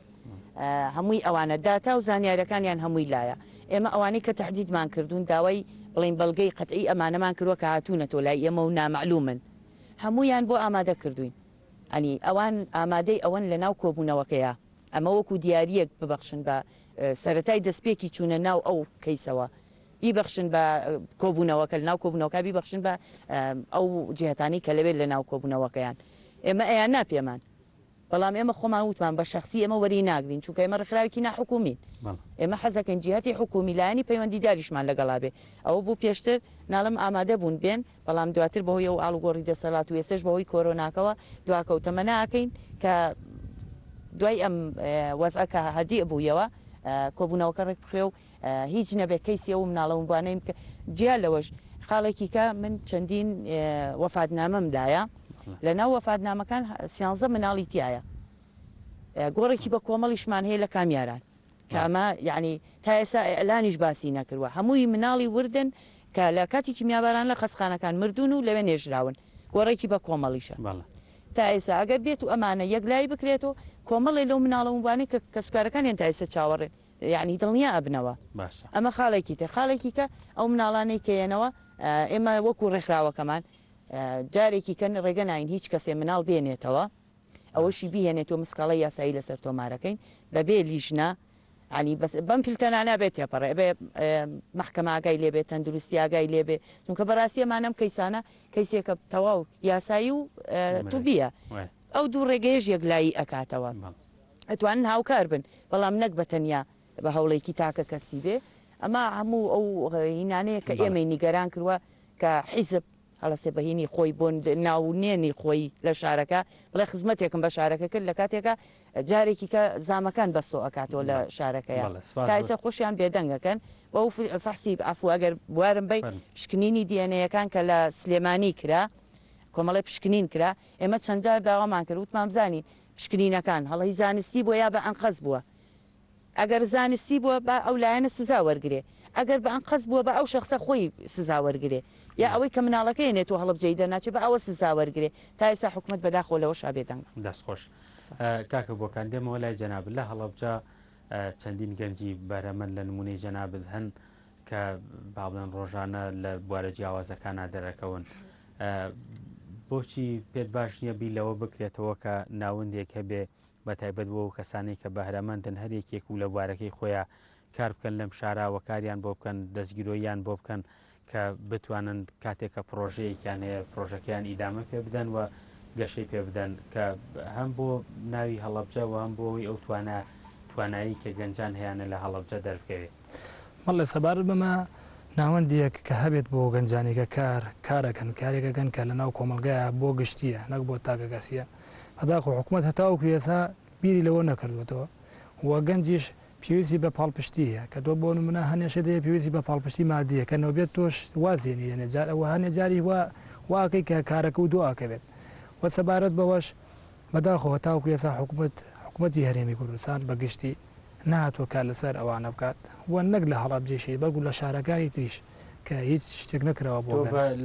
هەمووی ئەوانە داتا و زانیارەکانیان هەمووی لایە. ئێمە ئەوانەی کە تهدیدمان کردوون داوای بڵین بەڵگەی قەتعی ئەمانەمان کردووە کە هاتوونەتۆ لای ئێمە و نامەعلومن، هەموویان بۆ ئامادە کردوین. ئەنی ئەوان ئامادەی ئەوەن لە ناو کۆبوونەوەکەیە، ئەمە وەکو دیاریەک ببەخشن بە سەرەتای دەستپێکی چوونە ناو ئەو کەیسەوە، بیبەخشن بە کۆبوونەوەکە لە ناو کۆبوونەوەکە بیبەخشن بە ئەو جێهتانی کە لەوێت لە ناو کۆبوونەوەکەیان. ئێمە ئەیان ناپێمان، بەڵام ئێمە خۆمان وتمان بە شخصی ئێمە وەری ناگرین، چونکە ئێمە ڕێکخراوێکی ناحکومین، ئێمە حەزەکەن جیهەتی حکومی لایەنی پەیوەندی داریشمان لەگەڵا بێ. ئەوە بوو پێشتر ناڵم ئامادە بوون بێن، بەڵام دواتر بەهۆی ئەو ئاڵوگۆڕی دەسەڵات و ێستش بەهۆی کۆرۆناکەوە دواکەوتەمە ناکەین کە دوای ئەم وەزعەکە هەدیە بوویەوە کۆبوونەوەکە ڕێک بخرێ و هیچ نەبێت کەیسی ئەو مناڵەوەبانەی بکە. جیا لەوەش خاڵێکی کە من چەندین وەفادنامەمدایە، لە ناو وەفادنامەکان 13 مناڵی تایە، گۆڕێکی بە کۆمەڵیشمان هەیە لە کامیاران کە ئەمە یعنی تا ئێستا ئەلانیش باسی نەکردووە، هەمووی مناڵی وردن کە لە کاتی کیمیاباران لە خەسخانەکان مردون و لەوێ نێژراون، گۆڕێکی بە کۆمەڵیشە تا ئێستا ئەگەر بێت و ئەمانە یەکلای بکرێتەوە کۆمەڵی لەو مناڵەوانەی کە سوکارەکانیان تا ئێستا چاوەڕێن یعنی دڵنیا ئەبنەوە. ئەمە خاڵێکی تێ خاڵێکی کە ئەو مناڵانەی کەێنەوە ئێمە وەکو ڕێکخراوەکەمان جارێکی کەن ڕێگە ناین هیچ کەسێ مناڵ بێنێتەوە، ئەوەشی بیهێنێتەوە مسکاڵی یاسایی لەسەر تۆمارەکەین بەبێ لیژنە، ینی بەم فیلتەنا نابێت تێپەڕێ بێ محکەمە ئاگای لێبێت تەندروستی ئاگای لێبێ، چونکە بەڕاستی ئەمانەم کەیسانە کەیسێکە تەواو یاسایی و توبیە، ئەو دوو ڕێگەیەش یەکلایی ئەکاتەوە، ئەتوانن هاوکار بن، بەڵام نەک بەتەنیا بە هەوڵێکی تاکە کەسی بێ. ئەمە هەموو ئەو هینانەیە کە ئێمەی نیگەران کردووە کە حیزب هەڵەسێ بەهێنی خۆی بۆن ناونێنی خۆی لە شارەکە بڵێ خزمەتێکم بە شارەکە کرد لە کاتێکە جارێکی کە زامەکان بەسۆ ئەکاتەوە لە شارەکەیە تایسە خۆشیان بێدەنگەکەن بە فەحسی ئەفو ئەگەر بوارم بی پشکنینی دیێنەیەکان کە لە سلێمانی کرا کۆمەڵی پشکنین کرا، ئێمە چەند جار داوامان کرد وتمان بزانین پشکنینەکان هەڵی زانستی بۆ یا بە ئەنقەز بووە، ئەگەر زانستی بووە بە ئەو لایەنە سزا وەرگێ، ئەگەر بە ئەنقەز بووە بە ئەو شخصە خۆی سزا وەرگێ، یا ئەوەی کە مناڵەکە هێنێت و هەڵبجەیدە ناچێت بە ئەوە سزا وەرگێ، تا ئێستا حکوومەت بەداخۆ لەوە شابێدەنگ. دەستخۆش کاکە بۆکان دێمەوە لای جەنابەت لە هەڵەبجە چەندین گەنجی بەرەمەند لە نمونەی جەنابەت هەن کە باڵێن ڕۆژانە لە بوارە جیاوازەکانە دەرەکەون بۆچی پێت باش نییە بی لەوە بکرێتەوە کە ناوەندێک هەبێ بە تایبەت بۆ و کەسانی کە بەهرەمەندن هەرێکێک و لە بوارەکەی خۆیان کار بکەن لەم شاراوە کاریان بۆ بکەن دەستگیرۆیان بۆ بکەن کە بتوانن کاتێکە پرۆژەیەکیان هەیە پرۆژەکەیان ئیدامە پێ بدەن و گەشەی پێ بدەن کە هەم بۆ ناوی هەڵەبجە و هەم بۆەوەی ئەو توانایی کە گەنجان هەیەە لە هەڵەبجە دەربکەوێت مەڵێ سەبارەت بەمە ناوەندێک کە هەبێت بۆ گەنجانێکە کارەکەن کارێکەکەن کە لە ناو کۆمەلگایە بۆ گشتیە نەک بۆ تاگەگەسیە هەداخۆ حکوومەت هەتاوەکو ێسا بیری لەوە نەکردوێتەوە وە گەنجیش پێویستی بە پاڵپشتیە کە تۆ بۆ نمونە هەنێشە دەیە پێویستی بە پاڵپشتی مادیە کە نەوبێت تۆش وازێنی هێنێجار ئەوە هەنێ جاری واکەی کە کارەکە و دۆئاکەوێت وە سەبارەت بەوەش بەداخۆ هەتاوەکو ێسا حکوومەتی هەرێمی کوردستان بەگشتی نهاتوە کار لەسەر ئەوانە بکات وە نەک لە هەڵابجێشی بەڵکو لە شارەکانی تریش کە هیچ شتێک نەکرەوە بۆ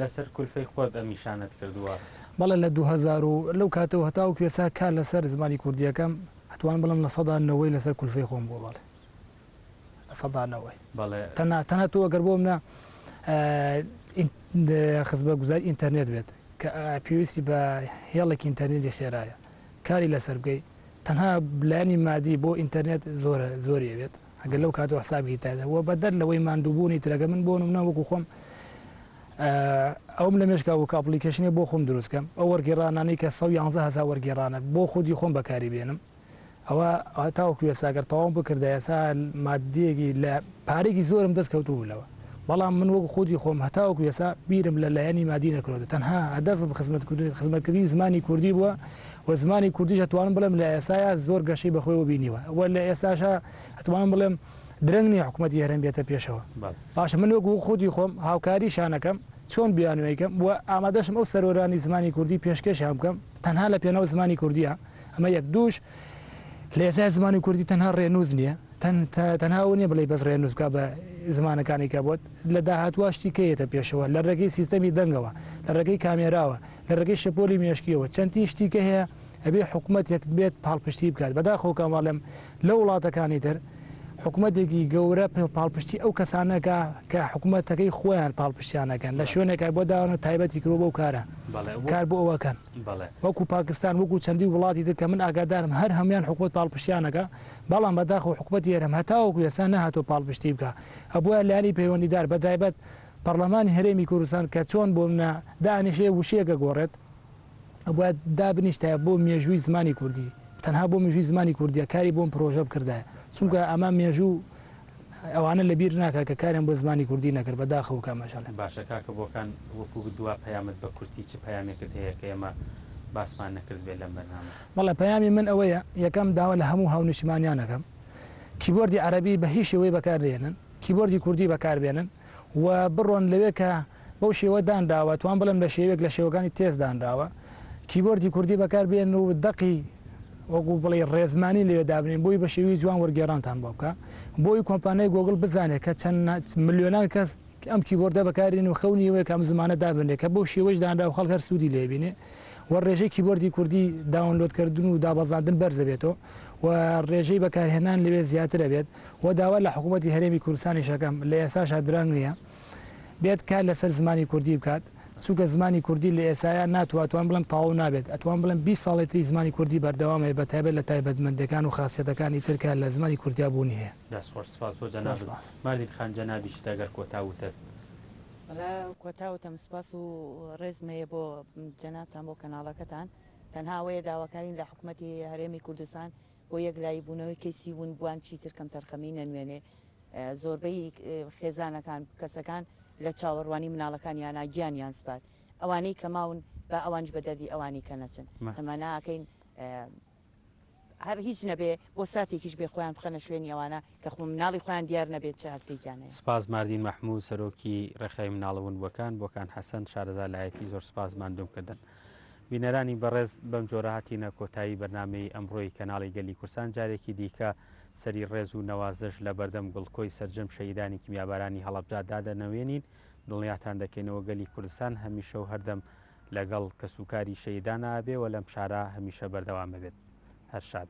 لەسەر کولفەی خۆت ئەمیشانت کردووە بەڵێ لە 2000 لەو کاتەوە هەتاوەکو ێسا کار لەسەر زمانی کوردیەکەم هەتوان بڵم لە سەدانەوەی لەسەر کولفەی خۆم بۆ بەڵێ لە سەدانەوەی تەنها تۆ ئەگەر بۆ منە خزمە گوزاری ئینتەرنێت بێت کە پێویستی بە هێڵێکی ئینتەرنێتی خێرایە کاری لەسەر بگەی تەنها بلانی مادی بۆ ئینتەرنێت زۆری بێت ئەگەر لەو کاتەوە حسابی تایدەوە بەدەر لەوەی ماندووبوونی ترەکە من بۆ منە وەکو خۆم ئەوم لە مێشکا وەکە ئەپلیکیشنی بۆ خۆم دروستکەم ئەو وەرگێڕانانەی کە 111 وەرگێڕانە بۆ خودی خۆم بەکاری بێنم ئەوە تاوەکو ێساگەر تەواو بکردە ئێسا مادیەکی لە پارێکی زۆرم دەست کەوتوو لەوە بەڵام من وەکو خودی خۆم هەتاوەکو ێسا بیرم لە لایەنی مادی نەکرۆتە تەنها هەدەفم خزمەتکردنی زمانی کوردی بووە و زمانی کوردیش ئەتوانم بڵێم لە ئێسایا زۆر گەشەی بەخۆیەوە بینیوە وە لە ئێساشە ئەتوانم بڵێم درەنگ نیە حکوومەتی هەرێم بێتە پێشەوە باشە من وەکو خودی خۆم هاوکاری شانەکەم چۆن بیانوەیەکەم وە ئامادەشم ئەو سەرۆرانی زمانی کوردی پێشکەشیان بکەم تەنها لە پێناو زمانی کوردیە ئەمە یەک دووش لە ئێستا زمانی کوردی تەنها ڕێنووز نییە تەنها ئەو نییە بڵێ بەس ڕێنووزکە بە زمانەکانی کە بۆت لە داهاتواشتی کەیەتە پێشەوە لە ڕێگەی سیستەمی دەنگەوە لە ڕێگەی کامێراوە لە ڕێگەی شەپۆلی مێشکیەوە چەندی شتیکە هەیە ئەبێ حکوومەتێک بێت پاڵپشتی بکات بەداخۆ کاماڵێم لە وڵاتەکانی تر حکوومەتێکی گەورە پاڵپشتی ئەو کەسانەکە کە حکوومەتەکەی خۆیان پاڵپشتیانەکەن لە شوێنێکە بۆ داوانە تایبەتی کرۆ بەو کارە کار بۆ ئەوەکەن وەکو پاکستان وەکو چەندی وڵاتی تر کە من ئاگادارم هەر هەمان حکوومەت پاڵپشتیانەکە بەڵام بەداخۆ حکوومەتی هەرێم هەتاوەکو ێستا نەهاتۆ پاڵپشتی بکە ئەبووە لایانی پەیوەندیدار بە تایبەت پەرلەمانی هەرێمی کوردستان کە چۆن بۆ منە دانیشەیە وشەیەکە گۆڕێت ئەبووە دابنیشتایە بۆ مێژووی زمانی کوردی تەنها بۆ مێژووی زمانی کوردیە کاری بۆم پرۆژە بکردایە چونکە ئەمە مێژوو ئەوانە لە بیر ناکە کە کارم بۆ زمانی کوردی نەکرد بەداخەوە کامەشڵێ باشە کاکە بۆکان وەکو دوا پەیامت بە کورتی چ پەیامێکت هەیە کە ئێمە باسمان نەکرد بێت لەم بەرنامە بەڵێ پەیامی من ئەوەیە یەکەم داوا لە هەموو هاونیشتمانیانەکەم کیبۆردی عەرەبی بە هیچ شێوەی بەکاربێنن کیبۆردی کوردی بەکاربێنن و بڕۆن لەوێ کە بەو شێوە دانراوە توان بڵم لە شێوێک لە شێوەکانی تێز دانراوە کیبۆردی کوردی بەکاربێن و دەقی وەکو بڵێ ڕێزمانی لێ دابنین بۆی بە شێوی جوان وەرگێڕانتان بۆ بکە بۆی کۆمپانیای گۆگڵ بزانێت کە چەند ملیۆنان کەس ئەم کیبۆردە بەکارین و خەونیەوەی کەم زمانە دابنێت کە بۆ شێوەش دانرا و خەڵک هەر سوودی لێبینێ و ڕێژەی کیبۆردی کوردی داونلۆدکردن و دابەزاندن بەرزەبێتەوە و ڕێژەی بەکارهێنان لەوێ زیاترە بێت و داوا لە حکوومەتی هەرێمی کوردستانی شەکەم لە ئێساشا درەنگ نییە بێت کار لەسەر زمانی کوردی بکات چونکە زمانی کوردی لە ئێسایا ناتوان بڵم تاو نابێت ئەتوان بڵم 20 ساڵێتی زمانی کوردی بەردەوامە بە تایبەت لە تایبەتمەندەکان و خاصیەتەکانی ترکە لە زمانی کوردیا بوونی هەیە دەسپاس بۆ جەناب ماردین خان جەنابیش دەگەر کۆتاوتە کۆتاوتەم سپاس و ڕێزمەیە بۆ جەنابتان بۆ کەناڵەکەتان تەنهاوەیە داواکاری لە حکوومەتی هەرێمی کوردستان بۆ یەکلایی بوونەوەی کەسی بوون بوان چیتر کەم تەرخەمی نەنوێنێ زۆربەی خێزانەکان کەسەکان لە چاوەڕوانی مناڵەکان یانە گیانیان سپات ئەوانەی کە ماون بە ئەوانش بە دەردی ئەوانی کە نەچن تەمەناکەین هەر هیچ نەبێ بۆ ساتێکیش بێ خۆیان بخەنە شوێنی ئەوانە کە خۆ مناڵی خۆیان دیار نەبێت چه هەستێکیانەیە سپاس ماردین مەحموود سەرۆکی ڕێخای مناڵەون بۆکان بۆکان حەسەن شارەزا لایەتی زۆر سپاس مادومکردن بینەرانی بەڕێز بەم جۆرە هاتینە کۆتایی بەرنامەی ئەمڕۆی کەناڵی گەلی کورسان جارێکی دیکە سەری ڕێز و نەوازش لە بەردەم گوڵکۆی سەرجەم شەیدانی کیمیابارانی هەڵەبجا دادەنەوێنین دڵنیاتان دەکەینەوە گەلی کوردستان هەمیشە و هەردەم لەگەڵ کەسوکاری شەیدانە بێ و لەم شارە هەمیشە بەردەوامە بێت هەر شاد